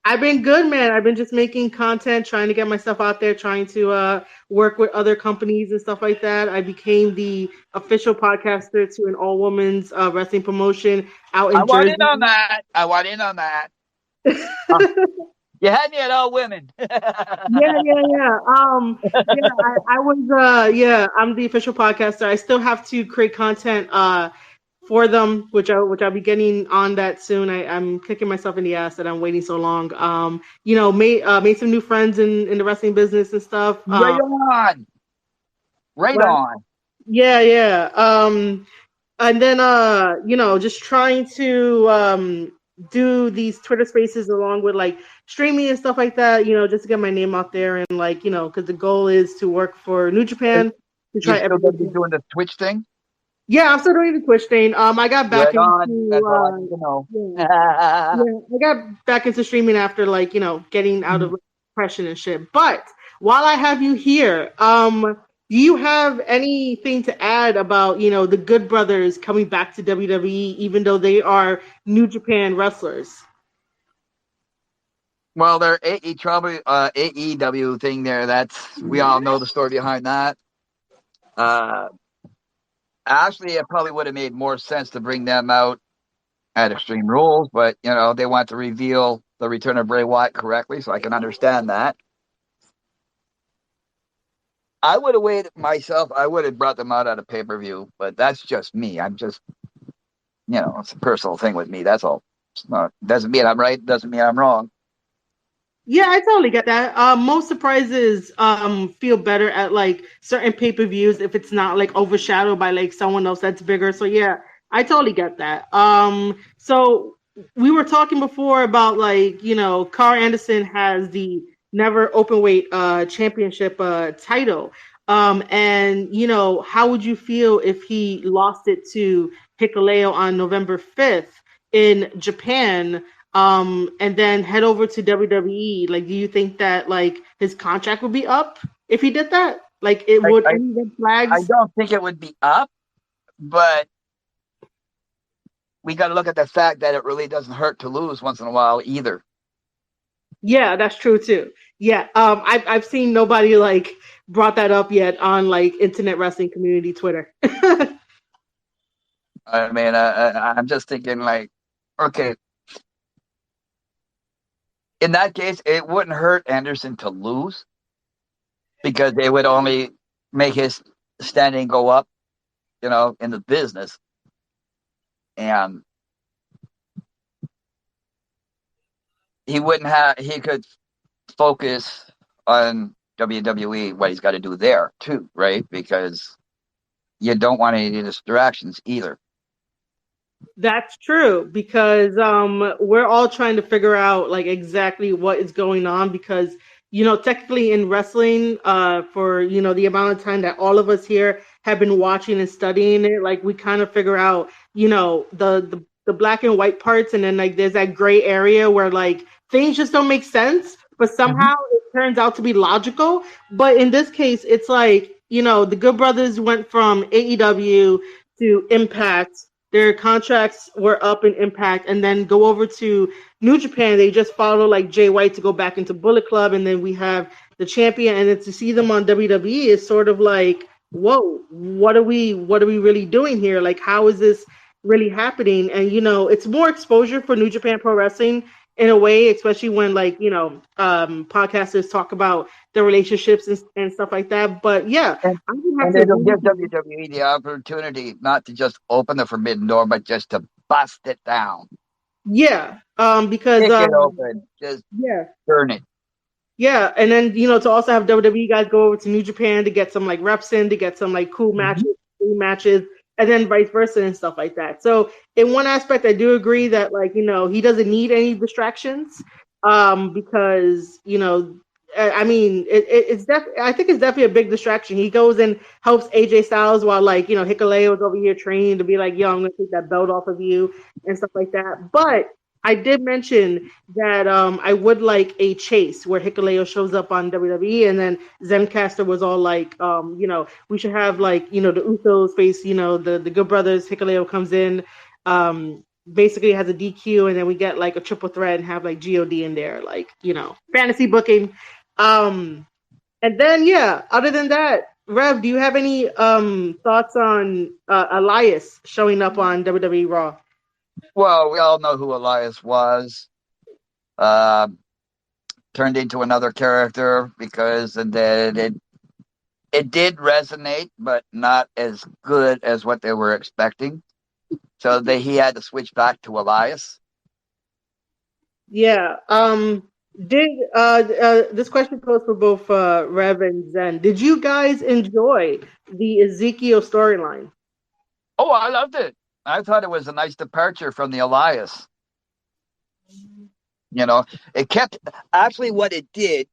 I've been good, man. I've been just making content, trying to get myself out there, trying to work with other companies and stuff like that. I became the official podcaster to an all women's wrestling promotion out I in want in Jersey. on that. I want in on that. You had me at all women. Yeah. Yeah, I was yeah, I'm the official podcaster. I still have to create content for them, which I'll be getting on that soon. I'm kicking myself in the ass that I'm waiting so long. Made some new friends in the wrestling business and stuff. Right on. Right But on. yeah. And then just trying to do these Twitter spaces along with like streaming and stuff like that, just to get my name out there and like, because the goal is to work for New Japan to You try still gonna be everything. doing the Twitch thing? Yeah, I'm still doing the Twitch thing. I got back Right into on. That's all I need to know. I got back into streaming after like, getting out of depression and shit. But while I have you here, do you have anything to add about, the Good Brothers coming back to WWE even though they are New Japan wrestlers? Well, their AEW thing there, we all know the story behind that. Actually, it probably would have made more sense to bring them out at Extreme Rules, but they want to reveal the return of Bray Wyatt correctly, so I can understand that. I would have waited myself. I would have brought them out at a pay-per-view, but that's just me. I'm just, it's a personal thing with me. That's all. Doesn't mean I'm right. Doesn't mean I'm wrong. Yeah, I totally get that. Most surprises feel better at like certain pay-per-views if it's not like overshadowed by like someone else that's bigger. So yeah, I totally get that. So we were talking before about like, Karl Anderson has the Never Openweight Championship title. And how would you feel if he lost it to Hikuleo on November 5th in Japan? And then head over to WWE. Like, do you think that like his contract would be up if he did that? Like, it would any red I flags? don't think it would be up, but we got to look at the fact that it really doesn't hurt to lose once in a while either. Yeah, that's true too. Yeah, I've seen nobody like brought that up yet on like internet wrestling community Twitter. I mean, I'm just thinking like, okay, in that case, it wouldn't hurt Anderson to lose because they would only make his standing go up, in the business. And he could focus on WWE, what he's got to do there too, right? Because you don't want any distractions either. That's true because we're all trying to figure out like exactly what is going on because technically in wrestling for the amount of time that all of us here have been watching and studying it, like we kind of figure out the black and white parts, and then like there's that gray area where like things just don't make sense, but somehow it turns out to be logical. But in this case, it's like the Good Brothers went from AEW to Impact. Their contracts were up in Impact, and then go over to New Japan. They just follow like Jay White to go back into Bullet Club, and then we have the champion. And then to see them on WWE is sort of like, whoa, what are we really doing here? Like, how is this really happening? And it's more exposure for New Japan Pro Wrestling in a way, especially when like podcasters talk about the relationships and stuff like that. But yeah, I would have And to it'll give agree. WWE the opportunity not to just open the forbidden door, but just to bust it down. Yeah, because Kick it open. Just turn it. yeah, and then to also have WWE guys go over to New Japan to get some like reps in, to get some like cool matches, and then vice versa and stuff like that. So in one aspect, I do agree that like he doesn't need any distractions, because I mean it's I think it's definitely a big distraction. He goes and helps AJ Styles while like Hikuleo is over here training to be like, yo, I'm gonna take that belt off of you and stuff like that. But I did mention that I would like a chase where Hikuleo shows up on WWE, and then Zencaster was all like, we should have like the Usos face the Good Brothers. Hikuleo comes in, basically has a DQ, and then we get like a triple threat and have like God in there, like, you know, fantasy booking. And then other than that, Rev, do you have any thoughts on Elias showing up on WWE Raw? Well, we all know who Elias was. Turned into another character because it did resonate, but not as good as what they were expecting. So he had to switch back to Elias. Yeah. Did this question goes for both Rev and Zen. Did you guys enjoy the Ezekiel storyline? Oh, I loved it. I thought it was a nice departure from the Elias. You know, it kept actually what it did.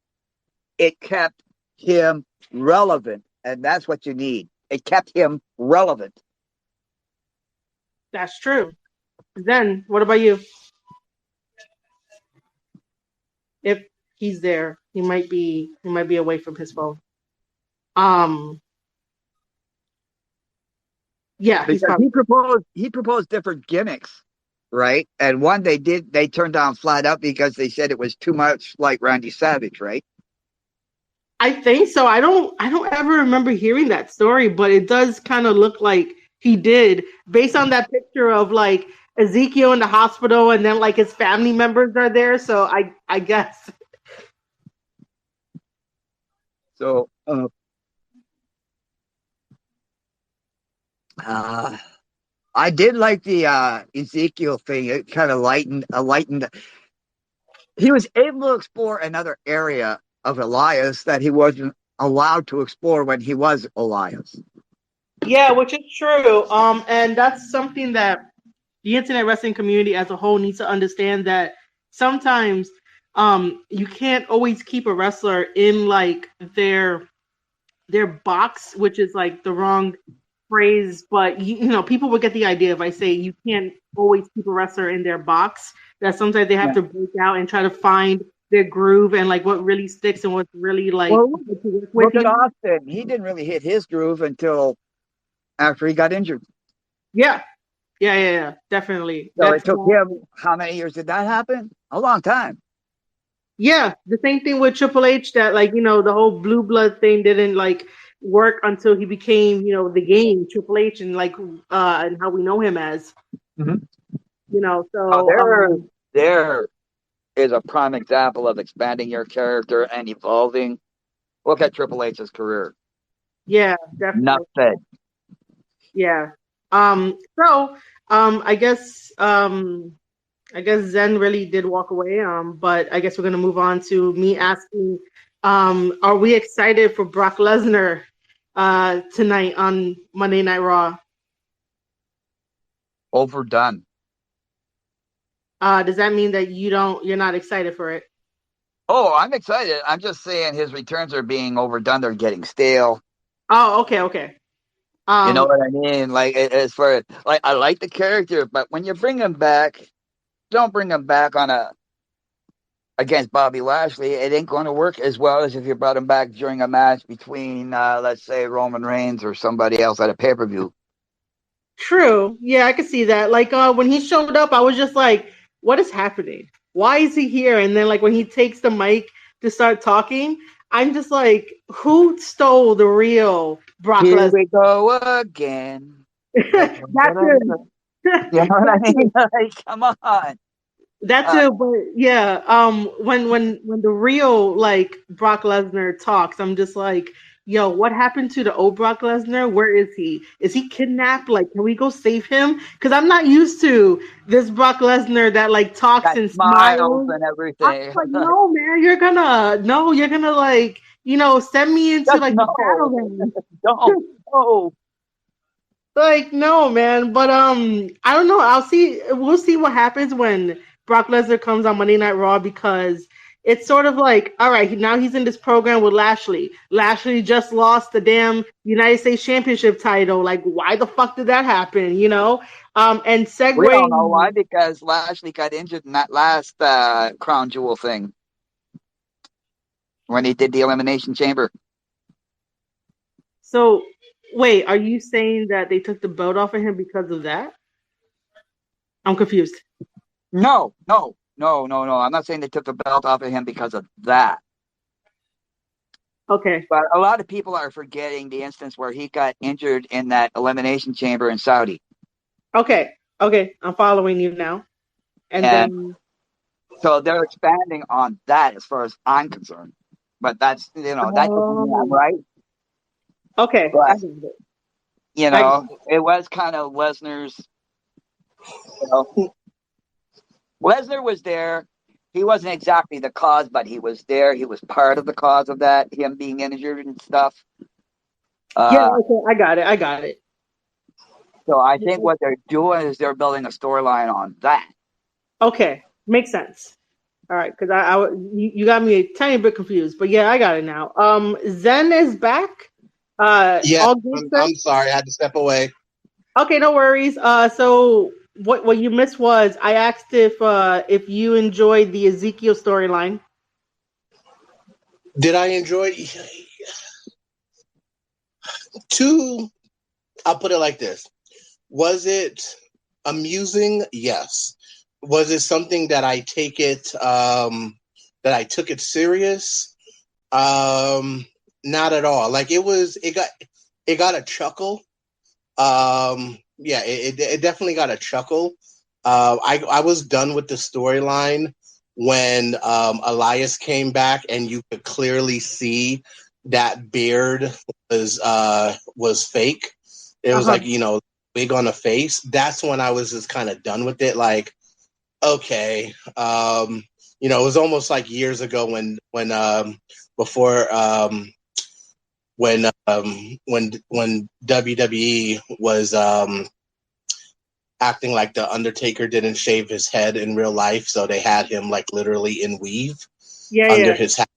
It kept him relevant, and that's what you need. It kept him relevant. That's true. Zen, what about you? If he's there, he might be away from his phone. Yeah, he proposed different gimmicks, right? And one they turned down flat out because they said it was too much like Randy Savage, right? I think so. I don't ever remember hearing that story, but it does kind of look like he did, based on that picture of like Ezekiel in the hospital, and then like his family members are there. So I guess. So I did like the Ezekiel thing. It kind of lightened. He was able to explore another area of Elias that he wasn't allowed to explore when he was Elias. Yeah, which is true. And that's something that the internet wrestling community as a whole needs to understand, that sometimes you can't always keep a wrestler in like their box, which is like the wrong phrase, but you know, people will get the idea if I say you can't always keep a wrestler in their box, that sometimes they have to break out and try to find their groove and like what really sticks and what's really like. Well, look at Austin. He didn't really hit his groove until after he got injured. Yeah, definitely. So it took him, how many years did that happen? A long time. Yeah, the same thing with Triple H, that like, you know, the whole blue blood thing didn't like work until he became, you know, the Game, Triple H, and like and how we know him as. Mm-hmm. You know, so there is a prime example of expanding your character and evolving. Look at Triple H's career. Yeah, definitely. Enough said. Yeah. So I guess Zen really did walk away. But I guess we're gonna move on to me asking, are we excited for Brock Lesnar tonight on Monday Night Raw? Overdone. Does that mean that you're not excited for it? Oh, I'm excited. I'm just saying his returns are being overdone. They're getting stale. Oh, okay. You know what I mean? Like, as for like, I like the character, but when you bring him back, don't bring him back against Bobby Lashley. It ain't going to work as well as if you brought him back during a match between, let's say, Roman Reigns or somebody else at a pay-per-view. True. Yeah, I could see that. Like when he showed up, I was just like, what is happening? Why is he here? And then like when he takes the mic to start talking, I'm just like, who stole the real Brock Lesnar? Here we go again. That's it. You know what I mean? Like, come on. That's it. But yeah, when the real like Brock Lesnar talks, I'm just like, yo, what happened to the old Brock Lesnar? Where is he? Is he kidnapped? Like, can we go save him? Because I'm not used to this Brock Lesnar that like talks Got and smiles and everything. I'm like, no, man, you're gonna like, you know, send me into Just like no. the battle ring. No. Like, no, man. But I don't know. We'll see what happens when Brock Lesnar comes on Monday Night Raw, because it's sort of like, all right, now he's in this program with Lashley. Lashley just lost the damn United States Championship title. Like, why the fuck did that happen? You know? And segue. We don't know why, because Lashley got injured in that last Crown Jewel thing when he did the Elimination Chamber. So, wait, are you saying that they took the belt off of him because of that? I'm confused. No. I'm not saying they took the belt off of him because of that. Okay. But a lot of people are forgetting the instance where he got injured in that elimination chamber in Saudi. Okay. I'm following you now. And then so they're expanding on that as far as I'm concerned. But that's, that doesn't mean I'm right. Okay. But, I get it. It was kind of Lesnar's, Lesnar was there. He wasn't exactly the cause, but he was there. He was part of the cause of that, him being injured and stuff. Okay, I got it. So I think what they're doing is they're building a storyline on that. Okay, makes sense. All right, because you got me a tiny bit confused, but yeah, I got it now. Zen is back. Yeah, I'm sorry, I had to step away. Okay, no worries. So what you missed was I asked if you enjoyed the Ezekiel storyline. Did I enjoy I'll put it like this. Was it amusing? Yes. Was it something that I took it serious? Not at all. Like it got a chuckle. It definitely got a chuckle. I was done with the storyline when Elias came back and you could clearly see that beard was fake. It was like, wig on the face. That's when I was just kind of done with it. Like, okay. It was almost like years ago when WWE was acting like the Undertaker didn't shave his head in real life, so they had him like literally in weave under his hat.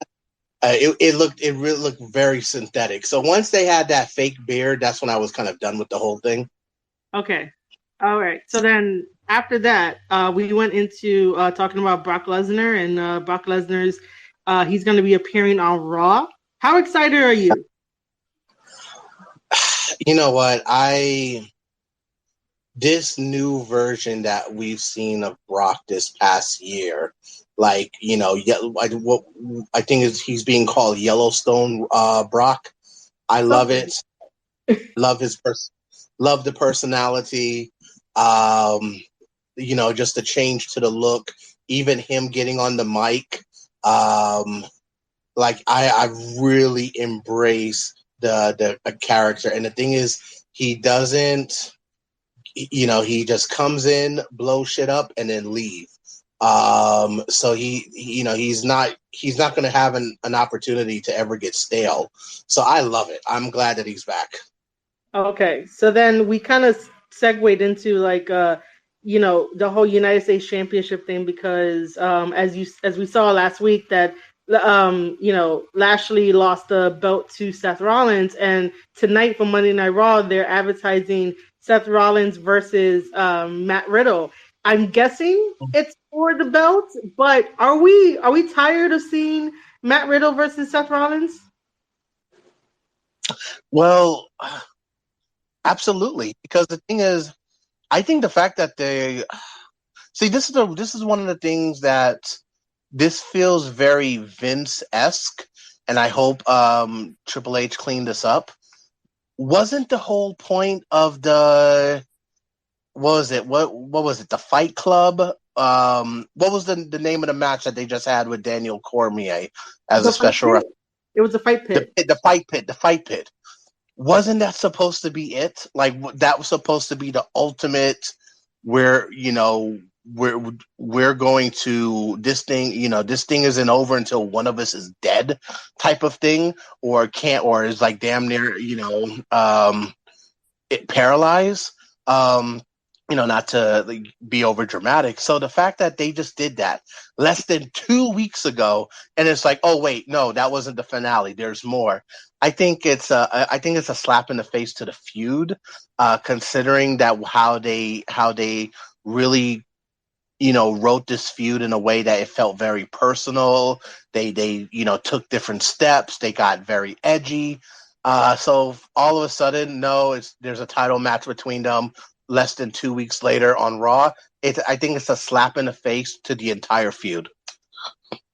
It really looked very synthetic. So once they had that fake beard, that's when I was kind of done with the whole thing. Okay. All right. So then after that, we went into talking about Brock Lesnar, and Brock Lesnar's he's going to be appearing on Raw. How excited are you? You know what? This new version that we've seen of Brock this past year, like, what I think is he's being called Yellowstone Brock. I love it. Love love the personality. Just the change to the look, even him getting on the mic. Like I really embrace the character. And the thing is, he doesn't, he just comes in, blow shit up, and then leave. So he's not going to have an opportunity to ever get stale. So I love it. I'm glad that he's back. Okay. So then we kind of segued into like, the whole United States Championship thing, because as we saw last week that Lashley lost the belt to Seth Rollins, and tonight for Monday Night Raw they're advertising Seth Rollins versus Matt Riddle. I'm guessing it's for the belt, but are we tired of seeing Matt Riddle versus Seth Rollins? Well, absolutely, because the thing is, I think the fact that they see this is one of the things that this feels very Vince-esque, and I hope Triple H cleaned this up. Wasn't the whole point of the what was it? What was it? The Fight Club? What was the name of the match that they just had with Daniel Cormier as a special referee? It was the Fight Pit. The Fight Pit. Wasn't that supposed to be it? Like that was supposed to be the ultimate where, we're going to this thing isn't over until one of us is dead type of thing, or is like damn near, it paralyzed. Not to be over dramatic. So the fact that they just did that less than 2 weeks ago, and it's like, oh wait, no, that wasn't the finale. There's more. I think it's a slap in the face to the feud, considering that how they really, wrote this feud in a way that it felt very personal. They took different steps. They got very edgy. So all of a sudden, there's a title match between them less than 2 weeks later on Raw. I think it's a slap in the face to the entire feud.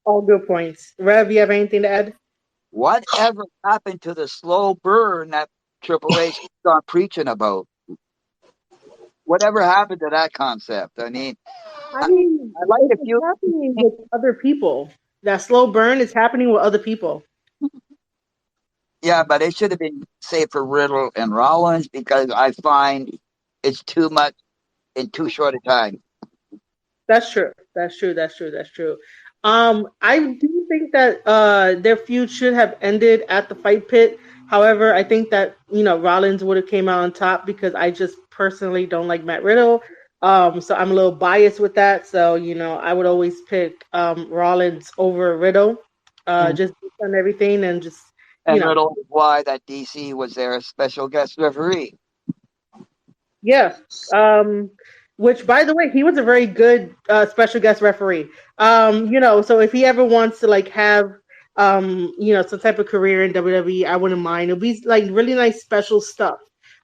All good points. Rev, you have anything to add? Whatever happened to the slow burn that Triple H was preaching about? Whatever happened to that concept? I mean, I mean, I like it's happening with other people. That slow burn is happening with other people. Yeah, but it should have been saved for Riddle and Rollins because I find it's too much in too short a time. That's true. I do think that their feud should have ended at the Fight Pit. However, I think that Rollins would have came out on top because I just personally don't like Matt Riddle. So I'm a little biased with that. So I would always pick Rollins over Riddle, just based on everything and just Riddle is why that DC was their special guest referee. Yeah. Which, by the way, he was a very good special guest referee. So if he ever wants to have some type of career in WWE, I wouldn't mind. It'll be really nice special stuff.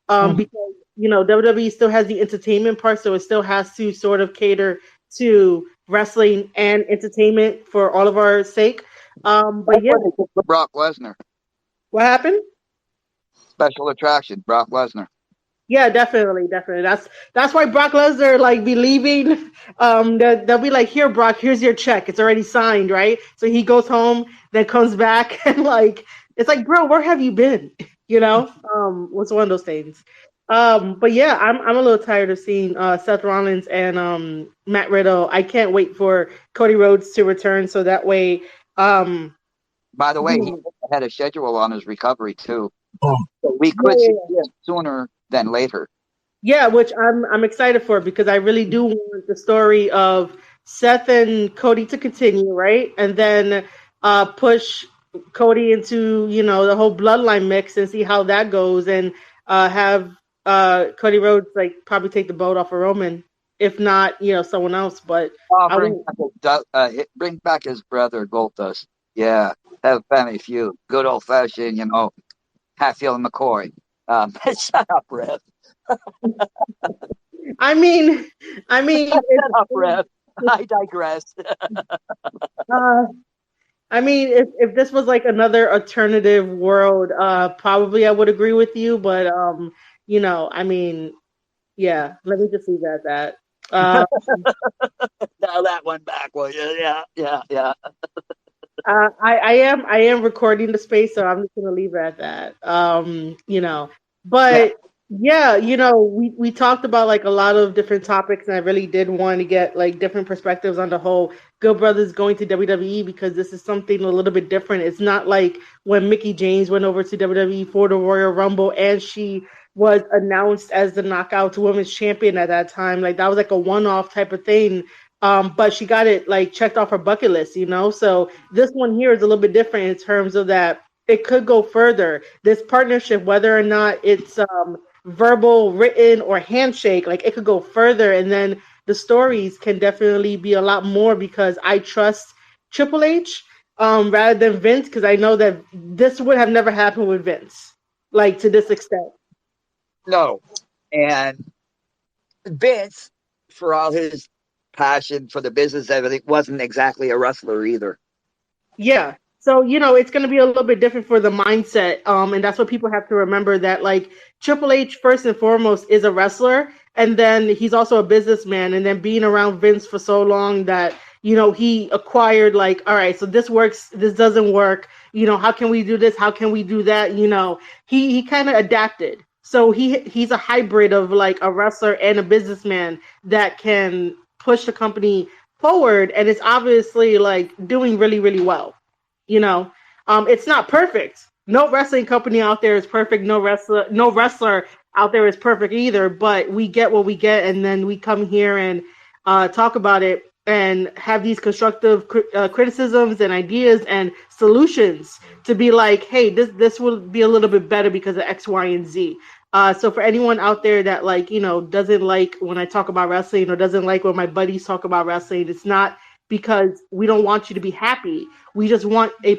Because WWE still has the entertainment part, so it still has to sort of cater to wrestling and entertainment for all of our sake. But yeah, Brock Lesnar. What happened? Special attraction, Brock Lesnar. Yeah, definitely. That's why Brock Lesnar be leaving. They'll be like, "Here, Brock, here's your check. It's already signed, right?" So he goes home, then comes back, and it's like, bro, where have you been? What's one of those things? But yeah, I'm a little tired of seeing Seth Rollins and Matt Riddle. I can't wait for Cody Rhodes to return, so that way. By the way, he had a schedule on his recovery too. So we could see him sooner than later. Yeah, which I'm excited for because I really do want the story of Seth and Cody to continue, right? And then push Cody into the whole bloodline mix and see how that goes, and have Cody Rhodes probably take the boat off of Roman, if not someone else. But bring back his brother Goldust. Yeah, have family feud, good old fashioned, Hatfield and McCoy. Shut up, Rev. I mean, shut up, Rev. I digress. I mean, if this was another alternative world, probably I would agree with you. But I mean, yeah. Let me just leave it at that. Now that one back, will you? Yeah. I am recording the space, so I'm just gonna leave it at that. But yeah, we talked about a lot of different topics, and I really did want to get different perspectives on the whole Good Brothers going to WWE because this is something a little bit different. It's not like when Mickie James went over to WWE for the Royal Rumble and she was announced as the Knockouts Women's Champion at that time. That was a one-off type of thing. But she got it checked off her bucket list, So this one here is a little bit different in terms of that it could go further. This partnership, whether or not it's verbal, written, or handshake, it could go further. And then the stories can definitely be a lot more because I trust Triple H rather than Vince, because I know that this would have never happened with Vince, to this extent. No. And Vince, for all his passion for the business, everything, wasn't exactly a wrestler either. Yeah. So, it's going to be a little bit different for the mindset. And that's what people have to remember, that Triple H, first and foremost, is a wrestler. And then he's also a businessman. And then being around Vince for so long that, he acquired all right, so this works, this doesn't work. How can we do this? How can we do that? He kind of adapted. So he's a hybrid of a wrestler and a businessman that can push the company forward, and it's obviously doing really, really well. It's not perfect. No wrestling company out there is perfect. No wrestler out there is perfect either, but we get what we get, and then we come here and talk about it and have these constructive criticisms and ideas and solutions to be hey, this will be a little bit better because of X, Y, and Z. So for anyone out there that doesn't like when I talk about wrestling or doesn't like when my buddies talk about wrestling, it's not because we don't want you to be happy. We just want a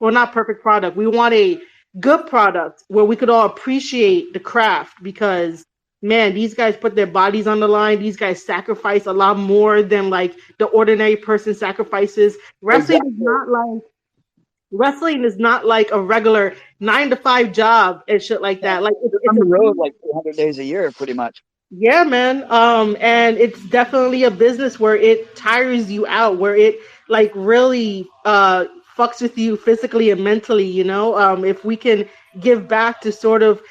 not perfect product. We want a good product where we could all appreciate the craft, because man, these guys put their bodies on the line. These guys sacrifice a lot more than like the ordinary person sacrifices. Wrestling is not like a regular 9 to 5 job and shit like that. Like You're on the road like 200 days a year, pretty much. yeah, man. And it's definitely a business where it tires you out, where it like really fucks with you physically and mentally, you know. If we can give back to sort of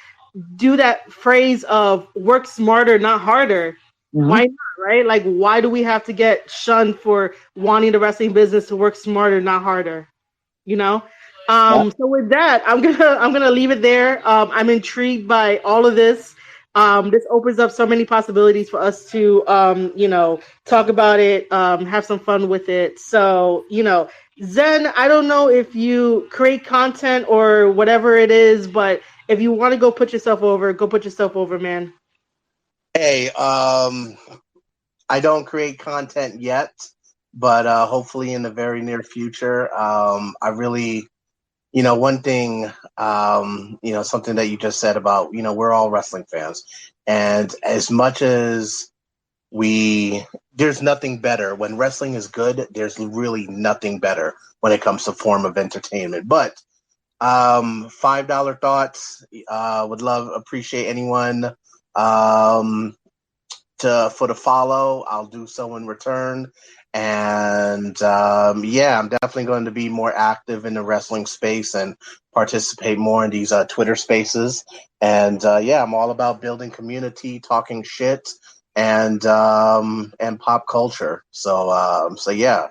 do that phrase of work smarter, not harder, why not, right? Like, why do we have to get shunned for wanting the wrestling business to work smarter, not harder? You know. So with that, I'm gonna leave it there. I'm intrigued by all of this. This opens up so many possibilities for us to, talk about it, have some fun with it. So, Zen, I don't know if you create content or whatever it is, but if you want to go put yourself over, man. Hey, I don't create content yet, but hopefully in the very near future. I really, one thing, something that you just said about, we're all wrestling fans. And as much as there's nothing better. When wrestling is good, there's really nothing better when it comes to form of entertainment. But $5 thoughts, appreciate anyone for the follow. I'll do so in return. And I'm definitely going to be more active in the wrestling space and participate more in these Twitter spaces. And I'm all about building community, talking shit, and pop culture. So you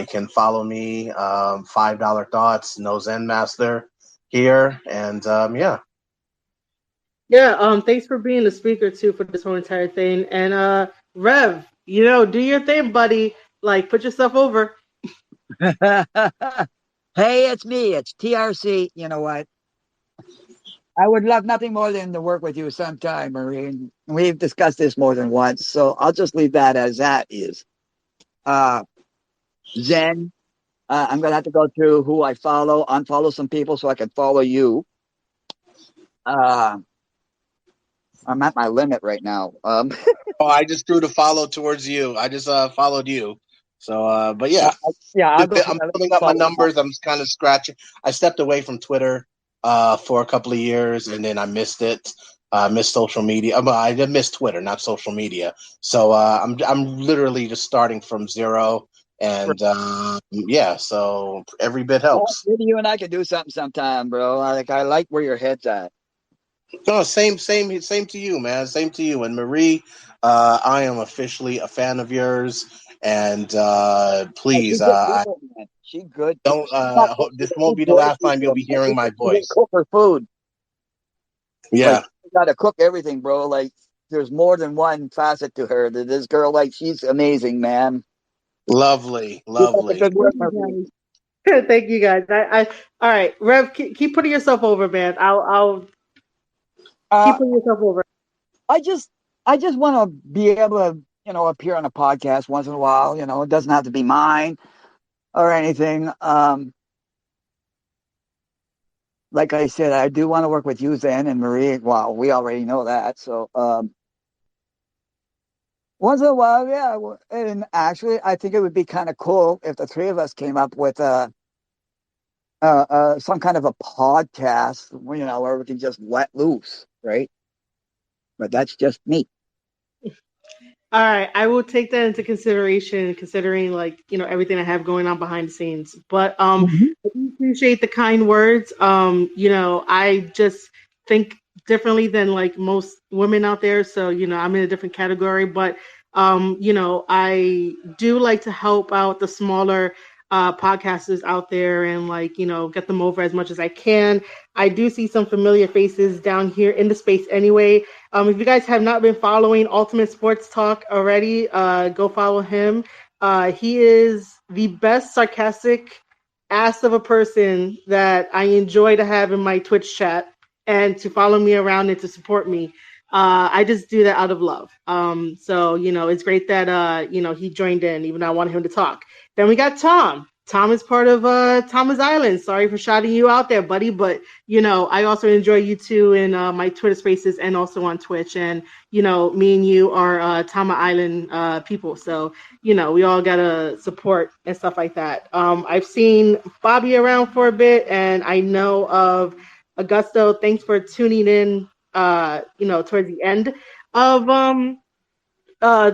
can follow me, $5 thoughts, no Zen Master here, and Yeah, thanks for being the speaker too for this whole entire thing. And Rev, do your thing, buddy. Like, put yourself over. Hey, it's me. It's TRC. You know what? I would love nothing more than to work with you sometime, Marie. We've discussed this more than once, so I'll just leave that as that is. Zen, I'm going to have to go through who I follow, unfollow some people so I can follow you. I'm at my limit right now. I just threw the follow towards you. I just followed you. So, but yeah. I'm filling up my numbers. I'm kind of scratching. I stepped away from Twitter for a couple of years, and then I missed it. Missed social media. I did miss Twitter, not social media. So I'm literally just starting from zero. And so every bit helps. Maybe you and I can do something sometime, bro. I like where your head's at. No, same to you, man. Same to you. And Marie, I am officially a fan of yours. And please, she good. Don't. This won't be the last time you'll be hearing my voice. Cook her food. Yeah, like, you gotta cook everything, bro. Like, there's more than one facet to her. This girl, like, she's amazing, man. Lovely. Thank you, guys. I all right, Rev, keep putting yourself over, man. I'll keep putting yourself over. I just want to be able to, appear on a podcast once in a while. It doesn't have to be mine or anything. Like I said, I do want to work with you, Zen, and Marie. Well, we already know that. So once in a while, yeah. And actually, I think it would be kind of cool if the three of us came up with some kind of a podcast, where we can just let loose, right? But that's just me. All right, I will take that into consideration, considering everything I have going on behind the scenes. But I appreciate the kind words. I just think differently than like most women out there, so I'm in a different category. But I do like to help out the smaller podcasters out there and get them over as much as I can. I do see some familiar faces down here in the space anyway. If you guys have not been following Ultimate Sports Talk already, go follow him. He is the best sarcastic ass of a person that I enjoy to have in my Twitch chat and to follow me around and to support me. I just do that out of love. So it's great that he joined in, even though I wanted him to talk. Then we got Tom. Tom is part of Thomas Island. Sorry for shouting you out there, buddy. But, I also enjoy you too in my Twitter spaces and also on Twitch. And, me and you are Tama Island people. So, we all got to support and stuff like that. I've seen Bobby around for a bit, and I know of Augusto. Thanks for tuning in, towards the end of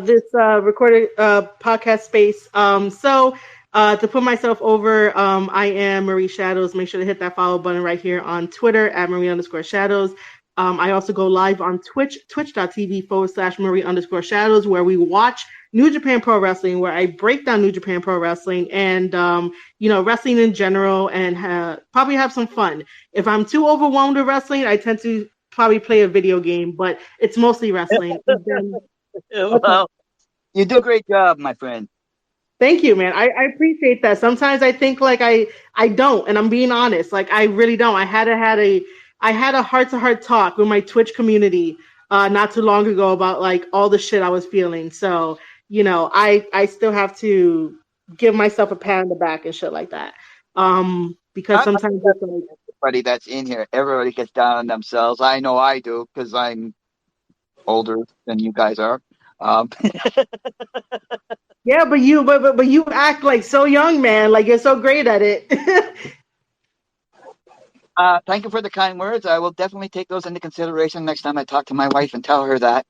this recorded podcast space. To put myself over, I am Marie Shadows. Make sure to hit that follow button right here on Twitter at Marie_Shadows. I also go live on Twitch, twitch.tv/Marie_Shadows, where we watch New Japan Pro Wrestling, where I break down New Japan Pro Wrestling and, wrestling in general, and probably have some fun. If I'm too overwhelmed with wrestling, I tend to probably play a video game, but it's mostly wrestling. Well, you do a great job, my friend. Thank you, man. I appreciate that. Sometimes I think like I don't, and I'm being honest. Like I really don't. I had a heart-to-heart talk with my Twitch community not too long ago about like all the shit I was feeling. So, I still have to give myself a pat on the back and shit like that. Because sometimes it's like, everybody that's in here, everybody gets down on themselves. I know I do because I'm older than you guys are. Yeah, but you act like so young, man. Like you're so great at it. Thank you for the kind words. I will definitely take those into consideration next time I talk to my wife and tell her that.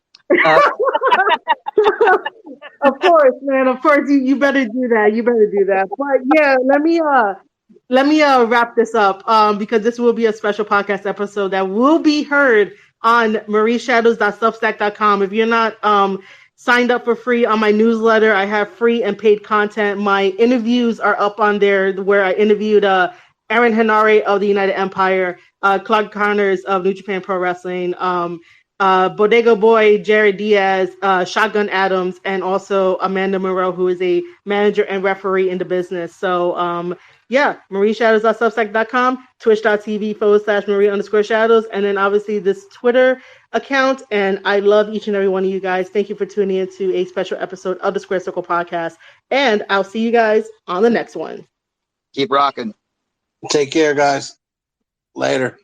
Of course, man. Of course, you better do that. You better do that. But yeah, let me wrap this up because this will be a special podcast episode that will be heard on marieshadows.substack.com. If you're not signed up for free on my newsletter, I have free and paid content. My interviews are up on there where I interviewed Aaron Henare of the United Empire, Clark Connors of New Japan Pro Wrestling, Bodega Boy, Jared Diaz, Shotgun Adams, and also Amanda Moreau, who is a manager and referee in the business. So, marieshadows.substack.com, twitch.tv/Marie_Shadows, and then obviously this Twitter account. And I love each and every one of you guys. Thank you for tuning in to a special episode of the Square Circle Podcast. And I'll see you guys on the next one. Keep rocking. Take care, guys. Later.